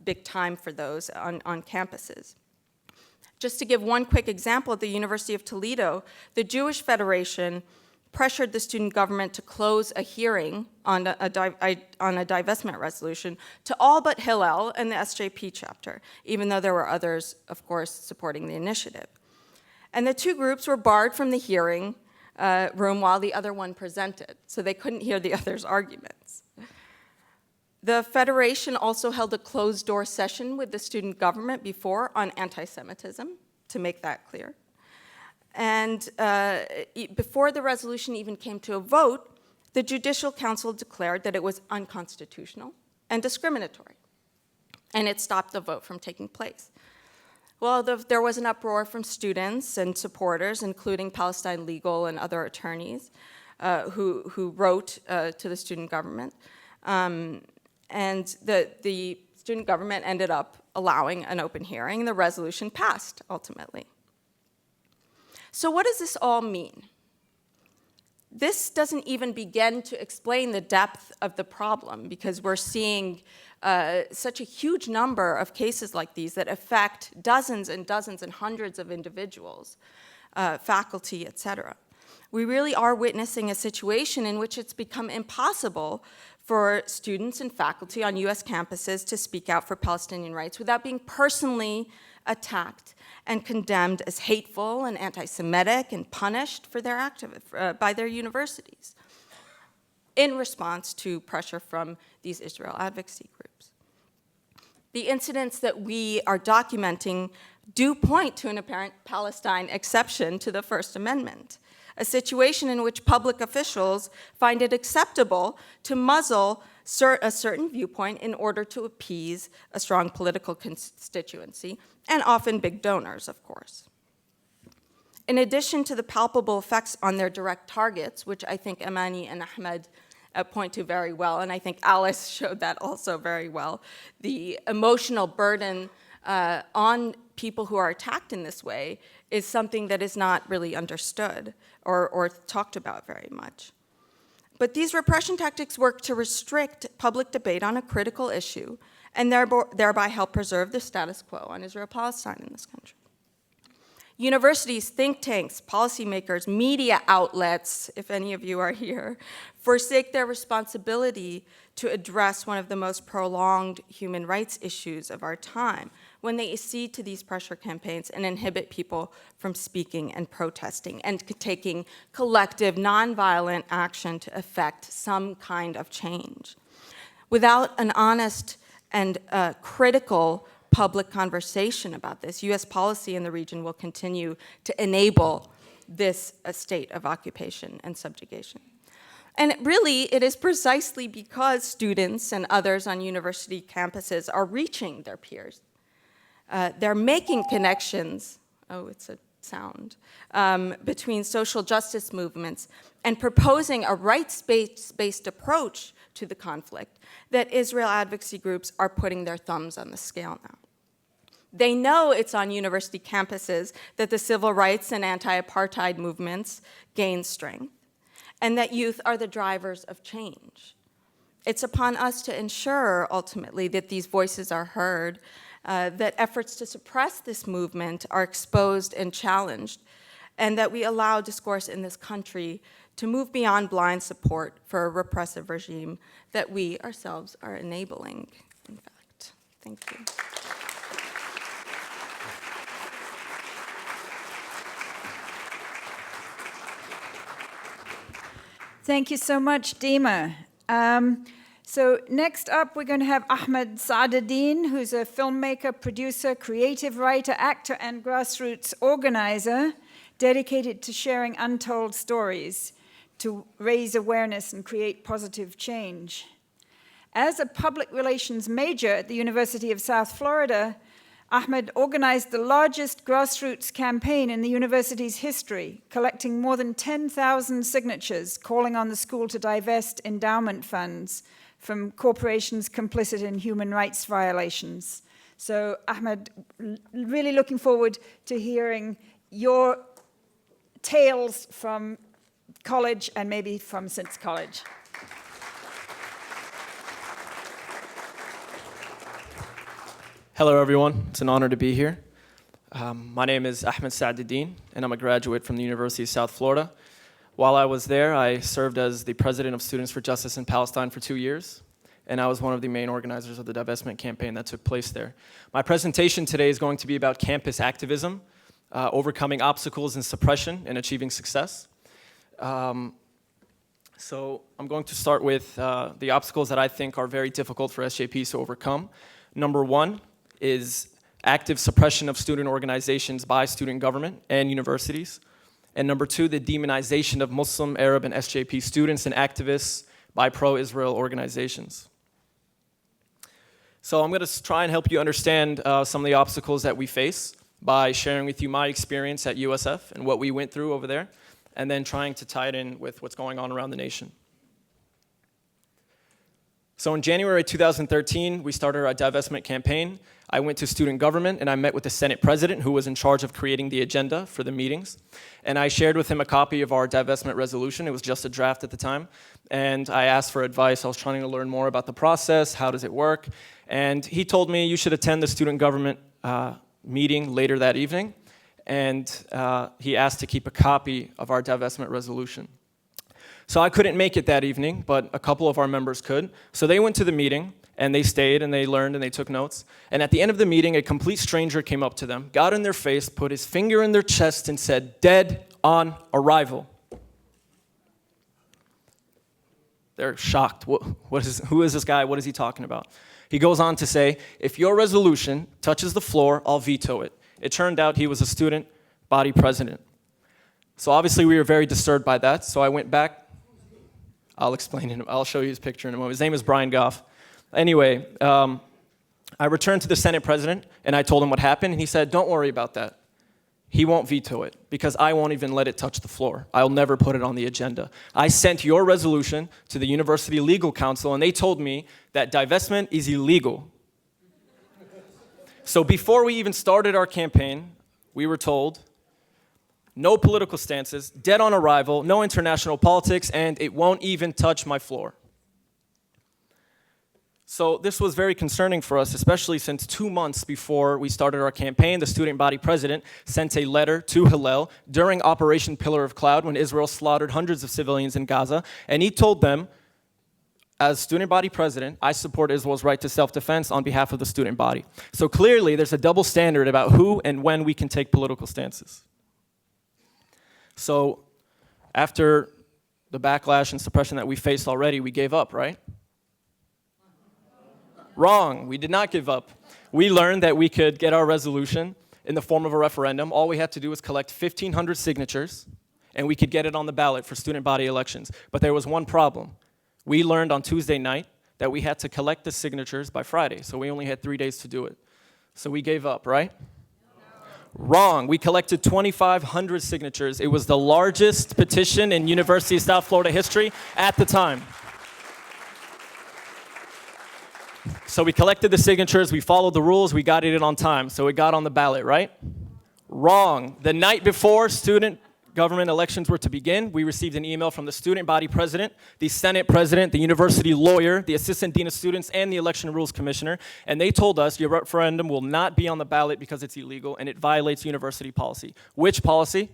big time for those on campuses. Just to give one quick example, at the University of Toledo, the Jewish Federation pressured the student government to close a hearing on a divestment resolution to all but Hillel and the SJP chapter, even though there were others, of course, supporting the initiative. And the 2 groups were barred from the hearing room while the other one presented, so they couldn't hear the other's arguments. The Federation also held a closed-door session with the student government before on anti-Semitism, to make that clear. And before the resolution even came to a vote, the Judicial Council declared that it was unconstitutional and discriminatory, and it stopped the vote from taking place. Well, there was an uproar from students and supporters, including Palestine Legal and other attorneys who wrote to the student government. And the student government ended up allowing an open hearing. The resolution passed, ultimately. So what does this all mean? This doesn't even begin to explain the depth of the problem, because we're seeing such a huge number of cases like these that affect dozens and dozens and hundreds of individuals, faculty, et cetera. We really are witnessing a situation in which it's become impossible for students and faculty on US campuses to speak out for Palestinian rights without being personally attacked and condemned as hateful and anti-Semitic and punished for their by their universities in response to pressure from these Israel advocacy groups. The incidents that we are documenting do point to an apparent Palestine exception to the First Amendment, a situation in which public officials find it acceptable to muzzle a certain viewpoint in order to appease a strong political constituency, and often big donors, of course. In addition to the palpable effects on their direct targets, which I think Amani and Ahmed point to very well, and I think Alice showed that also very well, the emotional burden on people who are attacked in this way is something that is not really understood or talked about very much. But these repression tactics work to restrict public debate on a critical issue and thereby help preserve the status quo on Israel-Palestine in this country. Universities, think tanks, policymakers, media outlets, if any of you are here, forsake their responsibility to address one of the most prolonged human rights issues of our time when they accede to these pressure campaigns and inhibit people from speaking and protesting and taking collective, nonviolent action to effect some kind of change. Without an honest and critical public conversation about this. U.S. policy in the region will continue to enable this state of occupation and subjugation. And really, it is precisely because students and others on university campuses are reaching their peers. They're making connections, oh, it's a sound, between social justice movements and proposing a rights-based approach to the conflict that Israel advocacy groups are putting their thumbs on the scale now. They know it's on university campuses that the civil rights and anti-apartheid movements gain strength, and that youth are the drivers of change. It's upon us to ensure, ultimately, that these voices are heard, that efforts to suppress this movement are exposed and challenged, and that we allow discourse in this country to move beyond blind support for a repressive regime that we ourselves are enabling, in fact. Thank you. Thank you so much, Dima. So next up, we're going to have Ahmad Saadaldin, who's a filmmaker, producer, creative writer, actor, and grassroots organizer dedicated to sharing untold stories to raise awareness and create positive change. As a public relations major at the University of South Florida, Ahmad organized the largest grassroots campaign in the university's history, collecting more than 10,000 signatures, calling on the school to divest endowment funds from corporations complicit in human rights violations. So, Ahmad, really looking forward to hearing your tales from college and maybe from since college. Hello, everyone. It's an honor to be here. My name is Ahmad Saadaldin, and I'm a graduate from the University of South Florida. While I was there, I served as the president of Students for Justice in Palestine for 2 years, and I was one of the main organizers of the divestment campaign that took place there. My presentation today is going to be about campus activism, overcoming obstacles and suppression, and achieving success. So I'm going to start with the obstacles that I think are very difficult for SJPs to overcome. Number one is active suppression of student organizations by student government and universities. And number two, the demonization of Muslim, Arab, and SJP students and activists by pro-Israel organizations. So I'm going to try and help you understand some of the obstacles that we face by sharing with you my experience at USF and what we went through over there, and then trying to tie it in with what's going on around the nation. So in January 2013, we started our divestment campaign. I went to student government and I met with the Senate president who was in charge of creating the agenda for the meetings. And I shared with him a copy of our divestment resolution. It was just a draft at the time. And I asked for advice. I was trying to learn more about the process. How does it work? And he told me you should attend the student government meeting later that evening. And he asked to keep a copy of our divestment resolution. So I couldn't make it that evening, but a couple of our members could. So they went to the meeting, and they stayed, and they learned, and they took notes. And at the end of the meeting, a complete stranger came up to them, got in their face, put his finger in their chest, and said, "Dead on arrival." They're shocked. Who is this guy? What is he talking about? He goes on to say, "If your resolution touches the floor, I'll veto it." It turned out he was a student body president. So obviously we were very disturbed by that, so I went back. I'll explain it. I'll show you his picture in a moment. His name is Brian Goff. Anyway, I returned to the Senate president, and I told him what happened, and he said, "Don't worry about that. He won't veto it, because I won't even let it touch the floor. I'll never put it on the agenda. I sent your resolution to the University Legal Counsel, and they told me that divestment is illegal." So before we even started our campaign, we were told, no political stances, dead on arrival, no international politics, and it won't even touch my floor. So this was very concerning for us, especially since 2 months before we started our campaign, the student body president sent a letter to Hillel during Operation Pillar of Cloud when Israel slaughtered hundreds of civilians in Gaza, and he told them, as student body president, I support Israel's right to self-defense on behalf of the student body. So clearly there's a double standard about who and when we can take political stances. So after the backlash and suppression that we faced already, we gave up, right? Wrong. We did not give up. we learned that we could get our resolution in the form of a referendum. All we had to do was collect 1,500 signatures, and we could get it on the ballot for student body elections. But there was one problem. We learned on Tuesday night that we had to collect the signatures by Friday, so we only had 3 days to do it. So we gave up, right? Wrong. We collected 2,500 signatures. It was the largest petition in University of South Florida history at the time. So we collected the signatures, we followed the rules, we got it in on time, so it got on the ballot, right? Wrong. The night before student government elections were to begin, we received an email from the student body president, the senate president, the university lawyer, the assistant dean of students, and the election rules commissioner, and they told us your referendum will not be on the ballot because it's illegal and it violates university policy. Which policy?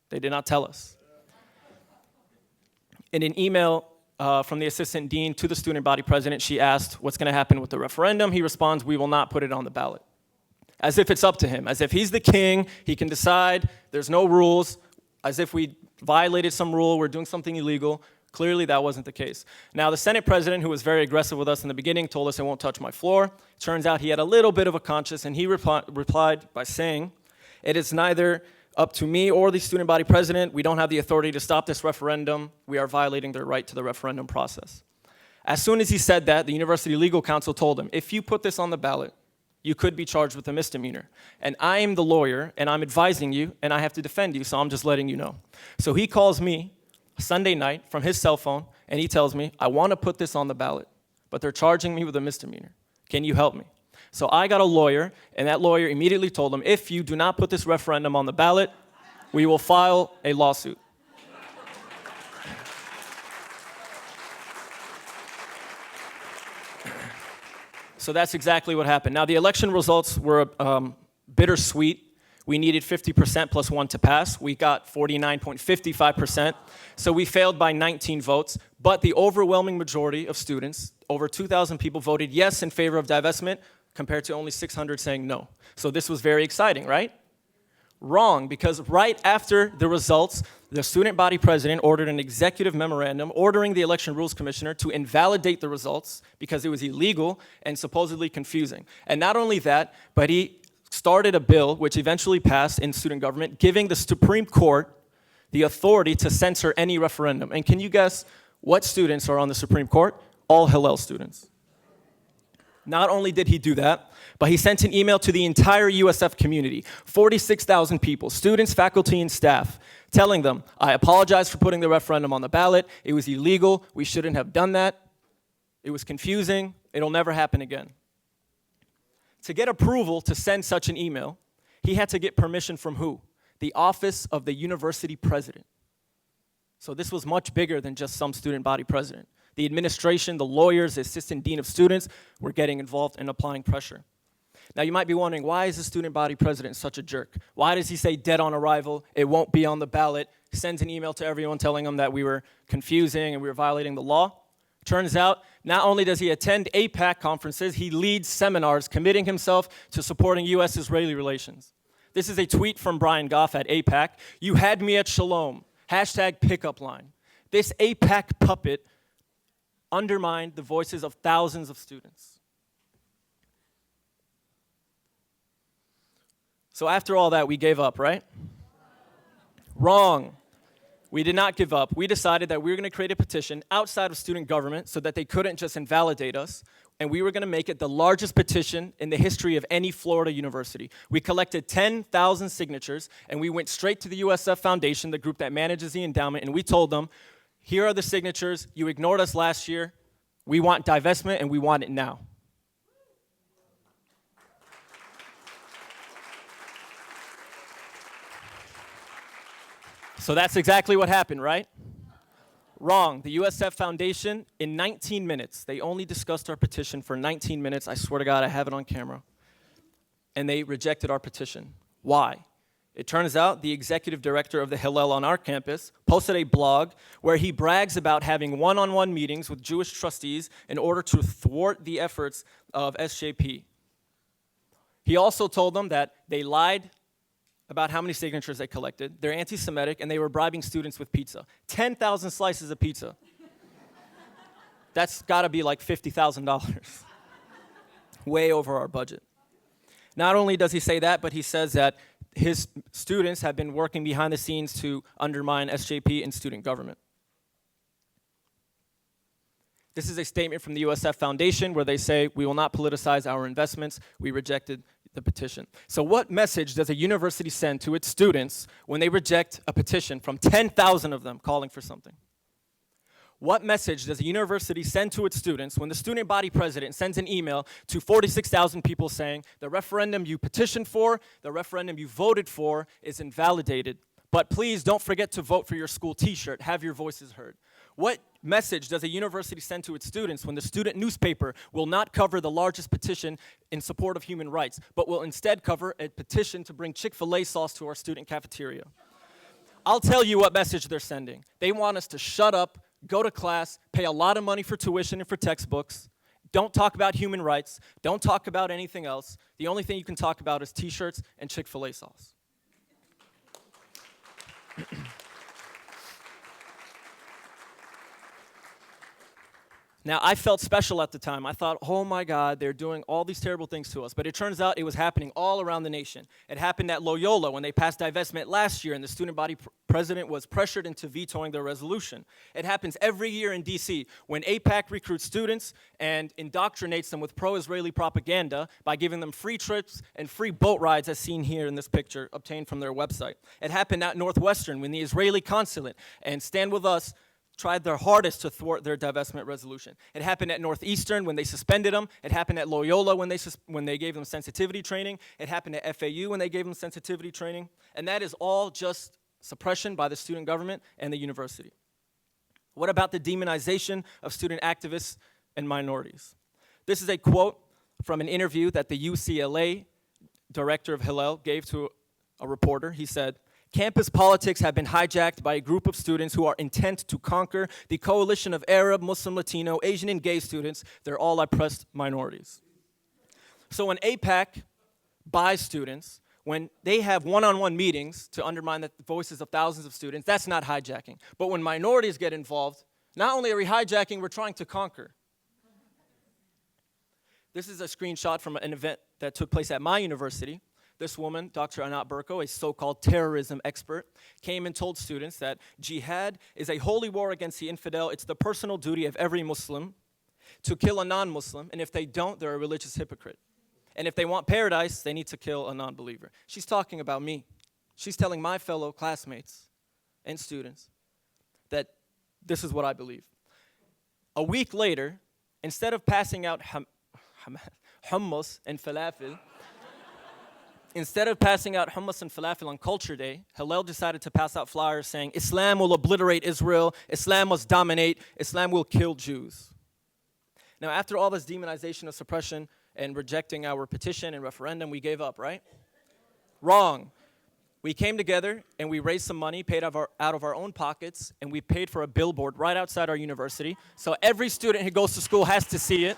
They did not tell us. In an email from the assistant dean to the student body president, she asked, what's going to happen with the referendum? He responds, we will not put it on the ballot. As if it's up to him, as if he's the king, he can decide, there's no rules, as if we violated some rule, we're doing something illegal. Clearly, that wasn't the case. Now, the Senate president, who was very aggressive with us in the beginning, told us it won't touch my floor. Turns out he had a little bit of a conscience, and he replied by saying, it is neither up to me or the student body president. We don't have the authority to stop this referendum. We are violating their right to the referendum process. As soon as he said that, the university legal counsel told him, if you put this on the ballot, you could be charged with a misdemeanor. And I am the lawyer, and I'm advising you, and I have to defend you, so I'm just letting you know. So he calls me Sunday night from his cell phone, and he tells me, I want to put this on the ballot, but they're charging me with a misdemeanor. Can you help me? So I got a lawyer, and that lawyer immediately told him, if you do not put this referendum on the ballot, we will file a lawsuit. So that's exactly what happened. Now, the election results were bittersweet. We needed 50% plus 1 to pass. We got 49.55%. So we failed by 19 votes. But the overwhelming majority of students, over 2,000 people, voted yes in favor of divestment, compared to only 600 saying no. So this was very exciting, right? Wrong, because right after the results, the student body president ordered an executive memorandum ordering the election rules commissioner to invalidate the results because it was illegal and supposedly confusing. And not only that, but he started a bill which eventually passed in student government, giving the Supreme Court the authority to censor any referendum. And can you guess what students are on the Supreme Court? All Hillel students. Not only did he do that, but he sent an email to the entire USF community, 46,000 people, students, faculty, and staff, telling them, I apologize for putting the referendum on the ballot. It was illegal. We shouldn't have done that. It was confusing. It'll never happen again. To get approval to send such an email, he had to get permission from who? The office of the university president. So this was much bigger than just some student body president. The administration, the lawyers, the assistant dean of students were getting involved and applying pressure. Now you might be wondering, why is the student body president such a jerk? Why does he say dead on arrival, it won't be on the ballot, sends an email to everyone telling them that we were confusing and we were violating the law? Turns out, not only does he attend APAC conferences, he leads seminars committing himself to supporting U.S.-Israeli relations. This is a tweet from Brian Goff at APAC. You had me at Shalom, #pickup line. This APAC puppet undermined the voices of thousands of students. So after all that, we gave up, right? Wrong. We did not give up. We decided that we were going to create a petition outside of student government so that they couldn't just invalidate us, and we were going to make it the largest petition in the history of any Florida university. We collected 10,000 signatures, and we went straight to the USF Foundation, the group that manages the endowment, and we told them, here are the signatures. You ignored us last year. We want divestment, and we want it now. So that's exactly what happened, right? Wrong. The USF Foundation, in 19 minutes, they only discussed our petition for 19 minutes. I swear to God, I have it on camera. And they rejected our petition. Why? It turns out the executive director of the Hillel on our campus posted a blog where he brags about having one-on-one meetings with Jewish trustees in order to thwart the efforts of SJP. He also told them that they lied about how many signatures they collected, they're anti-Semitic, and they were bribing students with pizza. 10,000 slices of pizza. That's gotta be like $50,000. Way over our budget. Not only does he say that, but he says that his students have been working behind the scenes to undermine SJP and student government. This is a statement from the USF Foundation where they say, we will not politicize our investments. We rejected the petition. So what message does a university send to its students when they reject a petition from 10,000 of them calling for something? What message does a university send to its students when the student body president sends an email to 46,000 people saying, the referendum you petitioned for, the referendum you voted for is invalidated, but please don't forget to vote for your school t-shirt, have your voices heard? What message does a university send to its students when the student newspaper will not cover the largest petition in support of human rights, but will instead cover a petition to bring Chick-fil-A sauce to our student cafeteria? I'll tell you what message they're sending. They want us to shut up, go to class, pay a lot of money for tuition and for textbooks, don't talk about human rights, don't talk about anything else. The only thing you can talk about is t-shirts and Chick-fil-A sauce. Now, I felt special at the time. I thought, oh my God, they're doing all these terrible things to us. But it turns out it was happening all around the nation. It happened at Loyola when they passed divestment last year and the student body president was pressured into vetoing their resolution. It happens every year in DC when AIPAC recruits students and indoctrinates them with pro-Israeli propaganda by giving them free trips and free boat rides as seen here in this picture obtained from their website. It happened at Northwestern when the Israeli consulate and Stand With Us tried their hardest to thwart their divestment resolution. It happened at Northeastern when they suspended them. It happened at Loyola when they gave them sensitivity training. It happened at FAU when they gave them sensitivity training. And that is all just suppression by the student government and the university. What about the demonization of student activists and minorities? This is a quote from an interview that the UCLA director of Hillel gave to a reporter. He said, "Campus politics have been hijacked by a group of students who are intent to conquer the coalition of Arab, Muslim, Latino, Asian, and gay students. They're all oppressed minorities." So when AIPAC buys students, when they have one-on-one meetings to undermine the voices of thousands of students, that's not hijacking. But when minorities get involved, not only are we hijacking, we're trying to conquer. This is a screenshot from an event that took place at my university. This woman, Dr. Anat Burko, a so-called terrorism expert, came and told students that jihad is a holy war against the infidel. It's the personal duty of every Muslim to kill a non-Muslim, and if they don't, they're a religious hypocrite. And if they want paradise, they need to kill a non-believer. She's talking about me. She's telling my fellow classmates and students that this is what I believe. A week later, instead of passing out hummus and falafel, on Culture Day, Hillel decided to pass out flyers saying, Islam will obliterate Israel, Islam must dominate, Islam will kill Jews. Now, after all this demonization of suppression and rejecting our petition and referendum, we gave up, right? Wrong. We came together and we raised some money, paid out of our own pockets, and we paid for a billboard right outside our university, so every student who goes to school has to see it.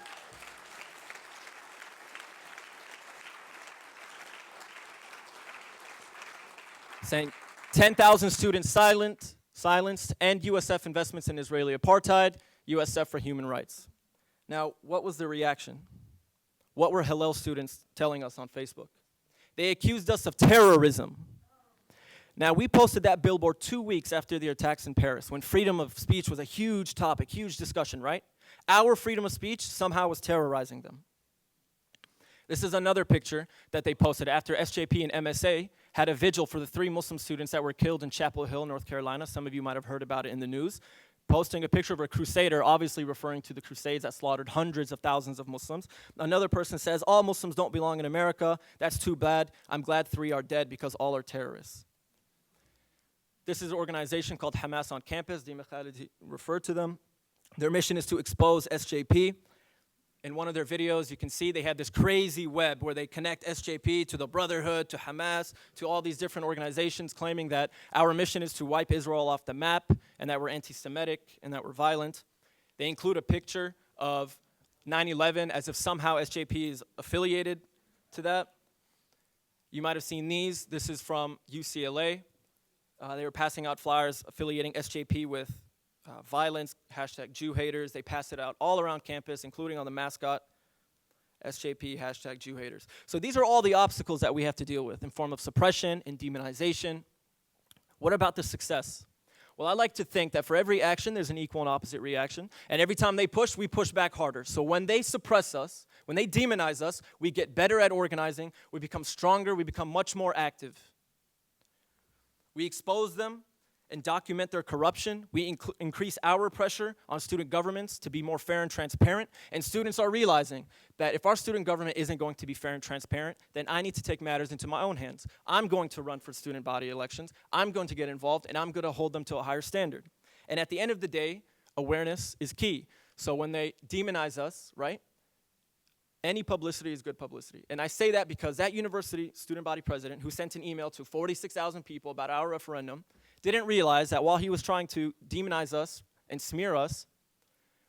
Saying 10,000 students silenced, and USF investments in Israeli apartheid, USF for human rights. Now, what was the reaction? What were Hillel students telling us on Facebook? They accused us of terrorism. Now, we posted that billboard 2 weeks after the attacks in Paris, when freedom of speech was a huge topic, huge discussion, right? Our freedom of speech somehow was terrorizing them. This is another picture that they posted after SJP and MSA had a vigil for the 3 Muslim students that were killed in Chapel Hill, North Carolina. Some of you might have heard about it in the news. Posting a picture of a crusader, obviously referring to the crusades that slaughtered hundreds of thousands of Muslims. Another person says, all Muslims don't belong in America. That's too bad. I'm glad 3 are dead because all are terrorists. This is an organization called Hamas on Campus. Dima Khalidi referred to them. Their mission is to expose SJP. In one of their videos, you can see they have this crazy web where they connect SJP to the Brotherhood, to Hamas, to all these different organizations claiming that our mission is to wipe Israel off the map and that we're anti-Semitic and that we're violent. They include a picture of 9/11 as if somehow SJP is affiliated to that. You might have seen these. This is from UCLA. They were passing out flyers affiliating SJP with violence, #Jew haters. They passed it out all around campus, including on the mascot. SJP, hashtag Jew haters. So these are all the obstacles that we have to deal with in form of suppression and demonization. What about the success? Well, I like to think that for every action, there's an equal and opposite reaction. And every time they push, we push back harder. So when they suppress us, when they demonize us, we get better at organizing, we become stronger, we become much more active. We expose them and document their corruption. We increase our pressure on student governments to be more fair and transparent. And students are realizing that if our student government isn't going to be fair and transparent, then I need to take matters into my own hands. I'm going to run for student body elections. I'm going to get involved, and I'm going to hold them to a higher standard. And at the end of the day, awareness is key. So when they demonize us, right, any publicity is good publicity. And I say that because that university student body president who sent an email to 46,000 people about our referendum didn't realize that while he was trying to demonize us and smear us,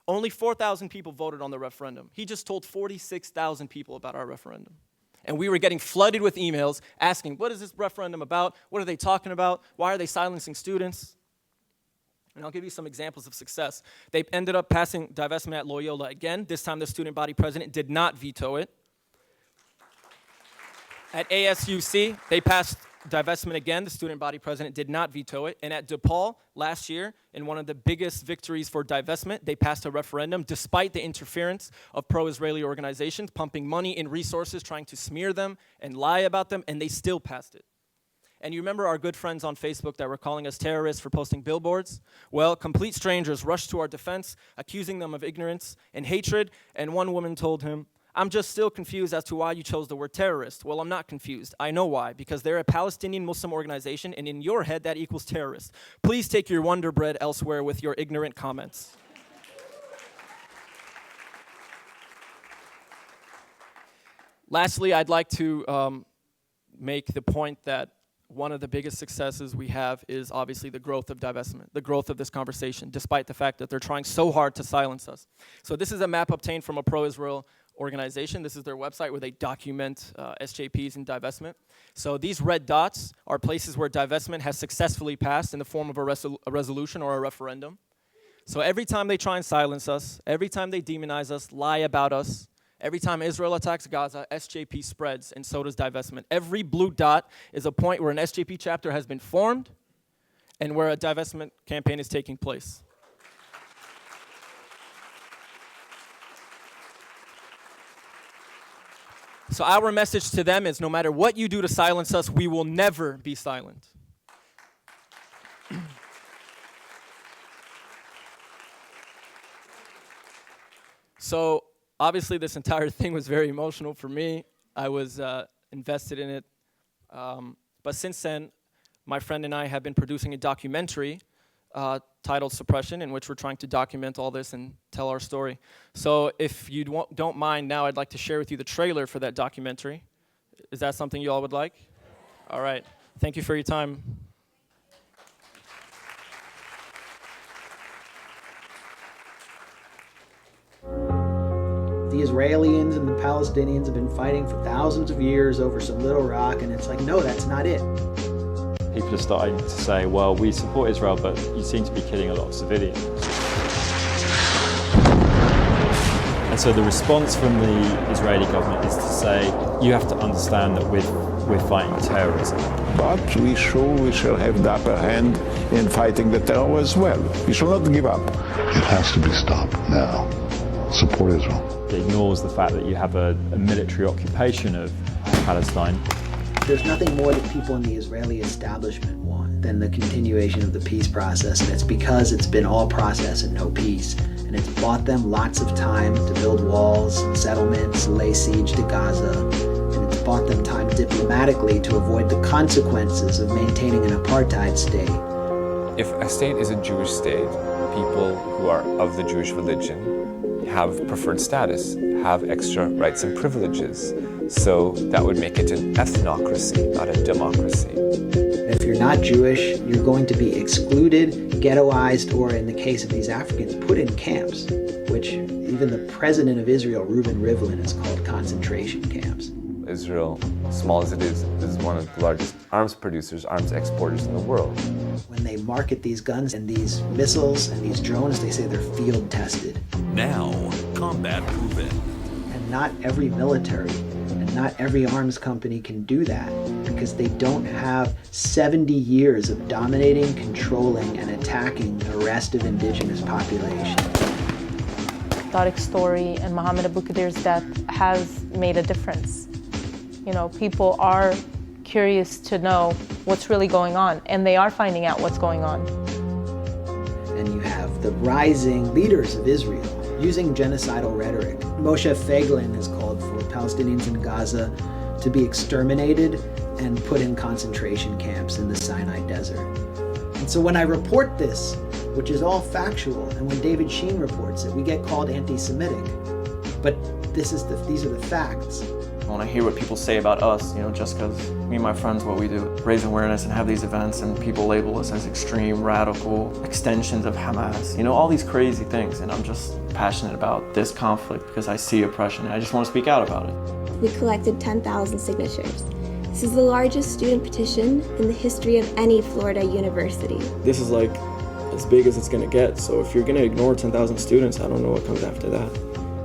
only 4,000 people voted on the referendum. He just told 46,000 people about our referendum. And we were getting flooded with emails asking, what is this referendum about? What are they talking about? Why are they silencing students? And I'll give you some examples of success. They ended up passing divestment at Loyola again. This time the student body president did not veto it. At ASUC, they passed divestment again. The student body president did not veto it. And at DePaul last year, in one of the biggest victories for divestment, they passed a referendum despite the interference of pro-Israeli organizations, pumping money and resources, trying to smear them and lie about them, and they still passed it. And you remember our good friends on Facebook that were calling us terrorists for posting billboards? Well, complete strangers rushed to our defense, accusing them of ignorance and hatred, and one woman told him, I'm just still confused as to why you chose the word terrorist. Well, I'm not confused. I know why, because they're a Palestinian Muslim organization, and in your head, that equals terrorist. Please take your Wonder Bread elsewhere with your ignorant comments. Lastly, I'd like to make the point that one of the biggest successes we have is obviously the growth of divestment, the growth of this conversation, despite the fact that they're trying so hard to silence us. So this is a map obtained from a pro-Israel organization. This is their website where they document SJPs and divestment. So these red dots are places where divestment has successfully passed in the form of a resolution or a referendum. So every time they try and silence us, every time they demonize us, lie about us, every time Israel attacks Gaza, SJP spreads, and so does divestment. Every blue dot is a point where an SJP chapter has been formed and where a divestment campaign is taking place. So our message to them is no matter what you do to silence us, we will never be silent. So obviously, this entire thing was very emotional for me. I was invested in it. But since then, my friend and I have been producing a documentary titled Suppression, in which we're trying to document all this and tell our story. So if you don't mind now, I'd like to share with you the trailer for that documentary. Is that something you all would like? All right. Thank you for your time. The Israelis and the Palestinians have been fighting for thousands of years over some little rock, and it's like, no, that's not it. People are starting to say, well, we support Israel, but you seem to be killing a lot of civilians. And so the response from the Israeli government is to say, you have to understand that we're fighting terrorism. But we shall have the upper hand in fighting the terror as well. We shall not give up. It has to be stopped now. Support Israel. It ignores the fact that you have a military occupation of Palestine. There's nothing more that people in the Israeli establishment want than the continuation of the peace process, and it's because it's been all process and no peace. And it's bought them lots of time to build walls and settlements, lay siege to Gaza, and it's bought them time diplomatically to avoid the consequences of maintaining an apartheid state. If a state is a Jewish state, people who are of the Jewish religion have preferred status, have extra rights and privileges. So that would make it an ethnocracy, not a democracy. If you're not Jewish, you're going to be excluded, ghettoized, or in the case of these Africans, put in camps, which even the president of Israel, Reuven Rivlin, has called concentration camps. Israel, small as it is one of the largest arms producers, arms exporters in the world. When they market these guns and these missiles and these drones, they say they're field tested. Now, combat proven. And And not every military and not every arms company can do that because they don't have 70 years of dominating, controlling, and attacking the rest of indigenous populations. Tariq's story and Mohammed Abu Qadir's death has made a difference. You know, people are curious to know what's really going on, and they are finding out what's going on. And you have the rising leaders of Israel using genocidal rhetoric. Moshe Feiglin has called for Palestinians in Gaza to be exterminated and put in concentration camps in the Sinai Desert. And so when I report this, which is all factual, and when David Sheen reports it, we get called anti-Semitic. But these are the facts. When I hear what people say about us, just because me and my friends, what we do, raise awareness and have these events, and people label us as extreme, radical extensions of Hamas, all these crazy things, and I'm just passionate about this conflict because I see oppression and I just want to speak out about it. We collected 10,000 signatures. This is the largest student petition in the history of any Florida university. This is like as big as it's going to get, so if you're going to ignore 10,000 students, I don't know what comes after that.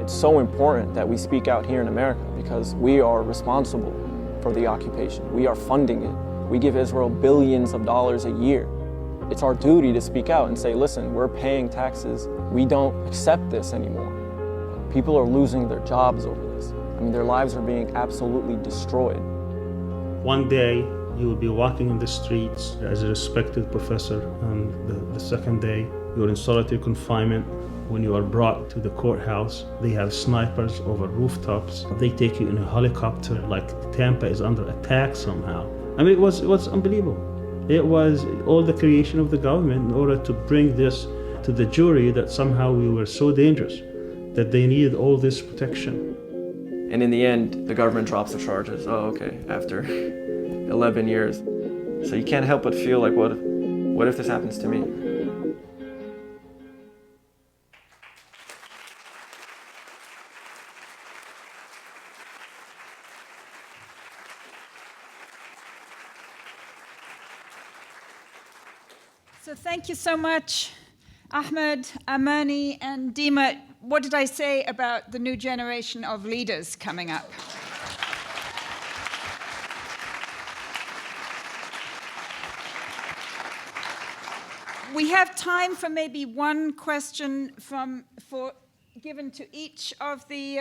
It's so important that we speak out here in America because we are responsible for the occupation. We are funding it. We give Israel billions of dollars a year. It's our duty to speak out and say, listen, we're paying taxes. We don't accept this anymore. People are losing their jobs over this. Their lives are being absolutely destroyed. One day, you will be walking in the streets as a respected professor, and the second day, you're in solitary confinement. When you are brought to the courthouse, they have snipers over rooftops. They take you in a helicopter, like Tampa is under attack somehow. It was unbelievable. It was all the creation of the government in order to bring this to the jury that somehow we were so dangerous, that they needed all this protection. And in the end, the government drops the charges. Oh, okay, after 11 years. So you can't help but feel like, what if this happens to me? So thank you so much, Ahmad, Amani, and Dima. What did I say about the new generation of leaders coming up? We have time for maybe one question given to each of the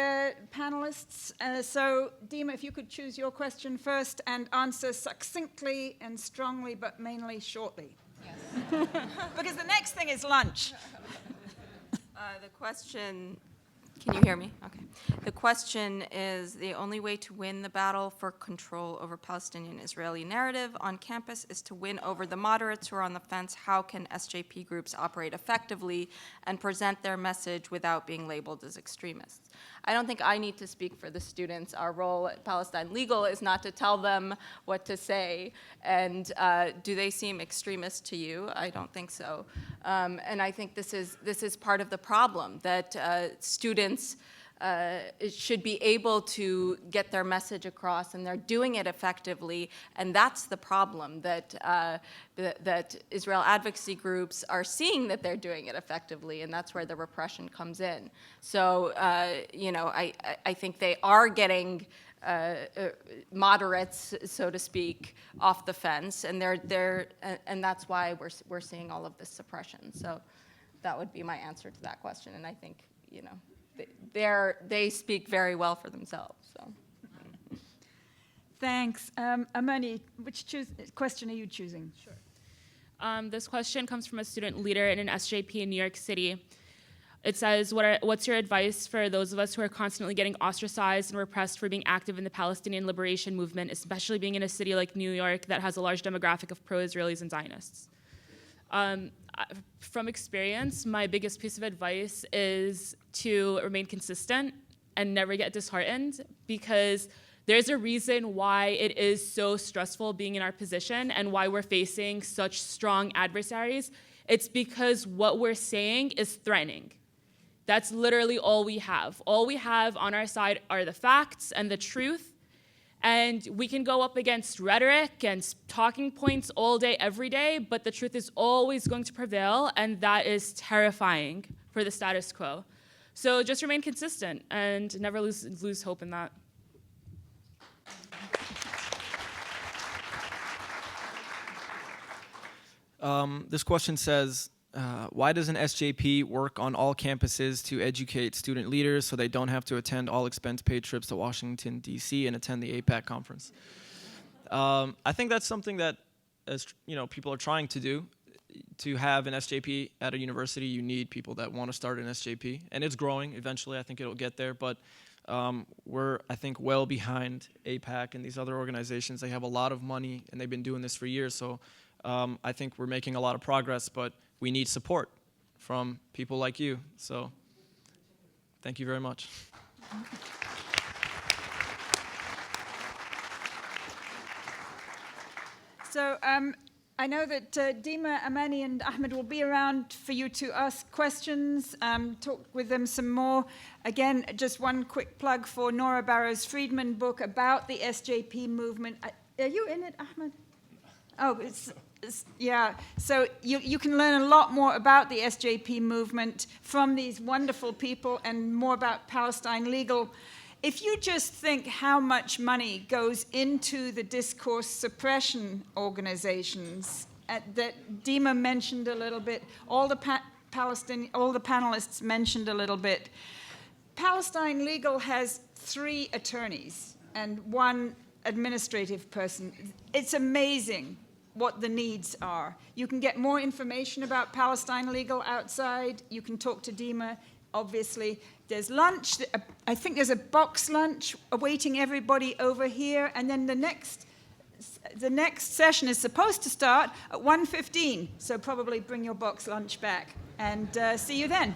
panelists. So, Dima, if you could choose your question first and answer succinctly and strongly, but mainly shortly. Yes. Because the next thing is lunch. The question, can you hear me? Okay. The question is, the only way to win the battle for control over Palestinian-Israeli narrative on campus is to win over the moderates who are on the fence. How can SJP groups operate effectively and present their message without being labeled as extremists? I don't think I need to speak for the students. Our role at Palestine Legal is not to tell them what to say. And do they seem extremist to you? I don't think so. And I think this is part of the problem, that students should be able to get their message across, and they're doing it effectively. And that's the problem, that Israel advocacy groups are seeing that they're doing it effectively, and that's where the repression comes in. So, I think they are getting moderates, so to speak, off the fence, and and that's why we're seeing all of this suppression. So, that would be my answer to that question, and I think they speak very well for themselves. So. Thanks. Amani, which question are you choosing? Sure. This question comes from a student leader in an SJP in New York City. It says, what's your advice for those of us who are constantly getting ostracized and repressed for being active in the Palestinian liberation movement, especially being in a city like New York that has a large demographic of pro-Israelis and Zionists? From experience, my biggest piece of advice is to remain consistent and never get disheartened, because there's a reason why it is so stressful being in our position and why we're facing such strong adversaries. It's because what we're saying is threatening. That's literally all we have. All we have on our side are the facts and the truth. And we can go up against rhetoric and talking points all day, every day, but the truth is always going to prevail, and that is terrifying for the status quo. So just remain consistent and never lose hope in that. This question says, why doesn't SJP work on all campuses to educate student leaders so they don't have to attend all expense-paid trips to Washington, D.C. and attend the APAC conference? I think that's something that, as people are trying to do. To have an SJP at a university, you need people that want to start an SJP, and it's growing. Eventually, I think it'll get there, but we're, I think, well behind APAC and these other organizations. They have a lot of money, and they've been doing this for years, so I think we're making a lot of progress, but we need support from people like you. So thank you very much. So I know that Dima, Amani, and Ahmed will be around for you to ask questions, talk with them some more. Again, just one quick plug for Nora Barrows-Friedman book about the SJP movement. Are you in it, Ahmed? Oh, yeah. So you can learn a lot more about the SJP movement from these wonderful people and more about Palestine Legal. If you just think how much money goes into the discourse suppression organizations that Dima mentioned a little bit, all the panelists mentioned a little bit, Palestine Legal has 3 attorneys and 1 administrative person. It's amazing what the needs are. You can get more information about Palestine Legal outside. You can talk to Dima, obviously. There's lunch. I think there's a box lunch awaiting everybody over here. And then the next session is supposed to start at 1:15. So probably bring your box lunch back. And see you then.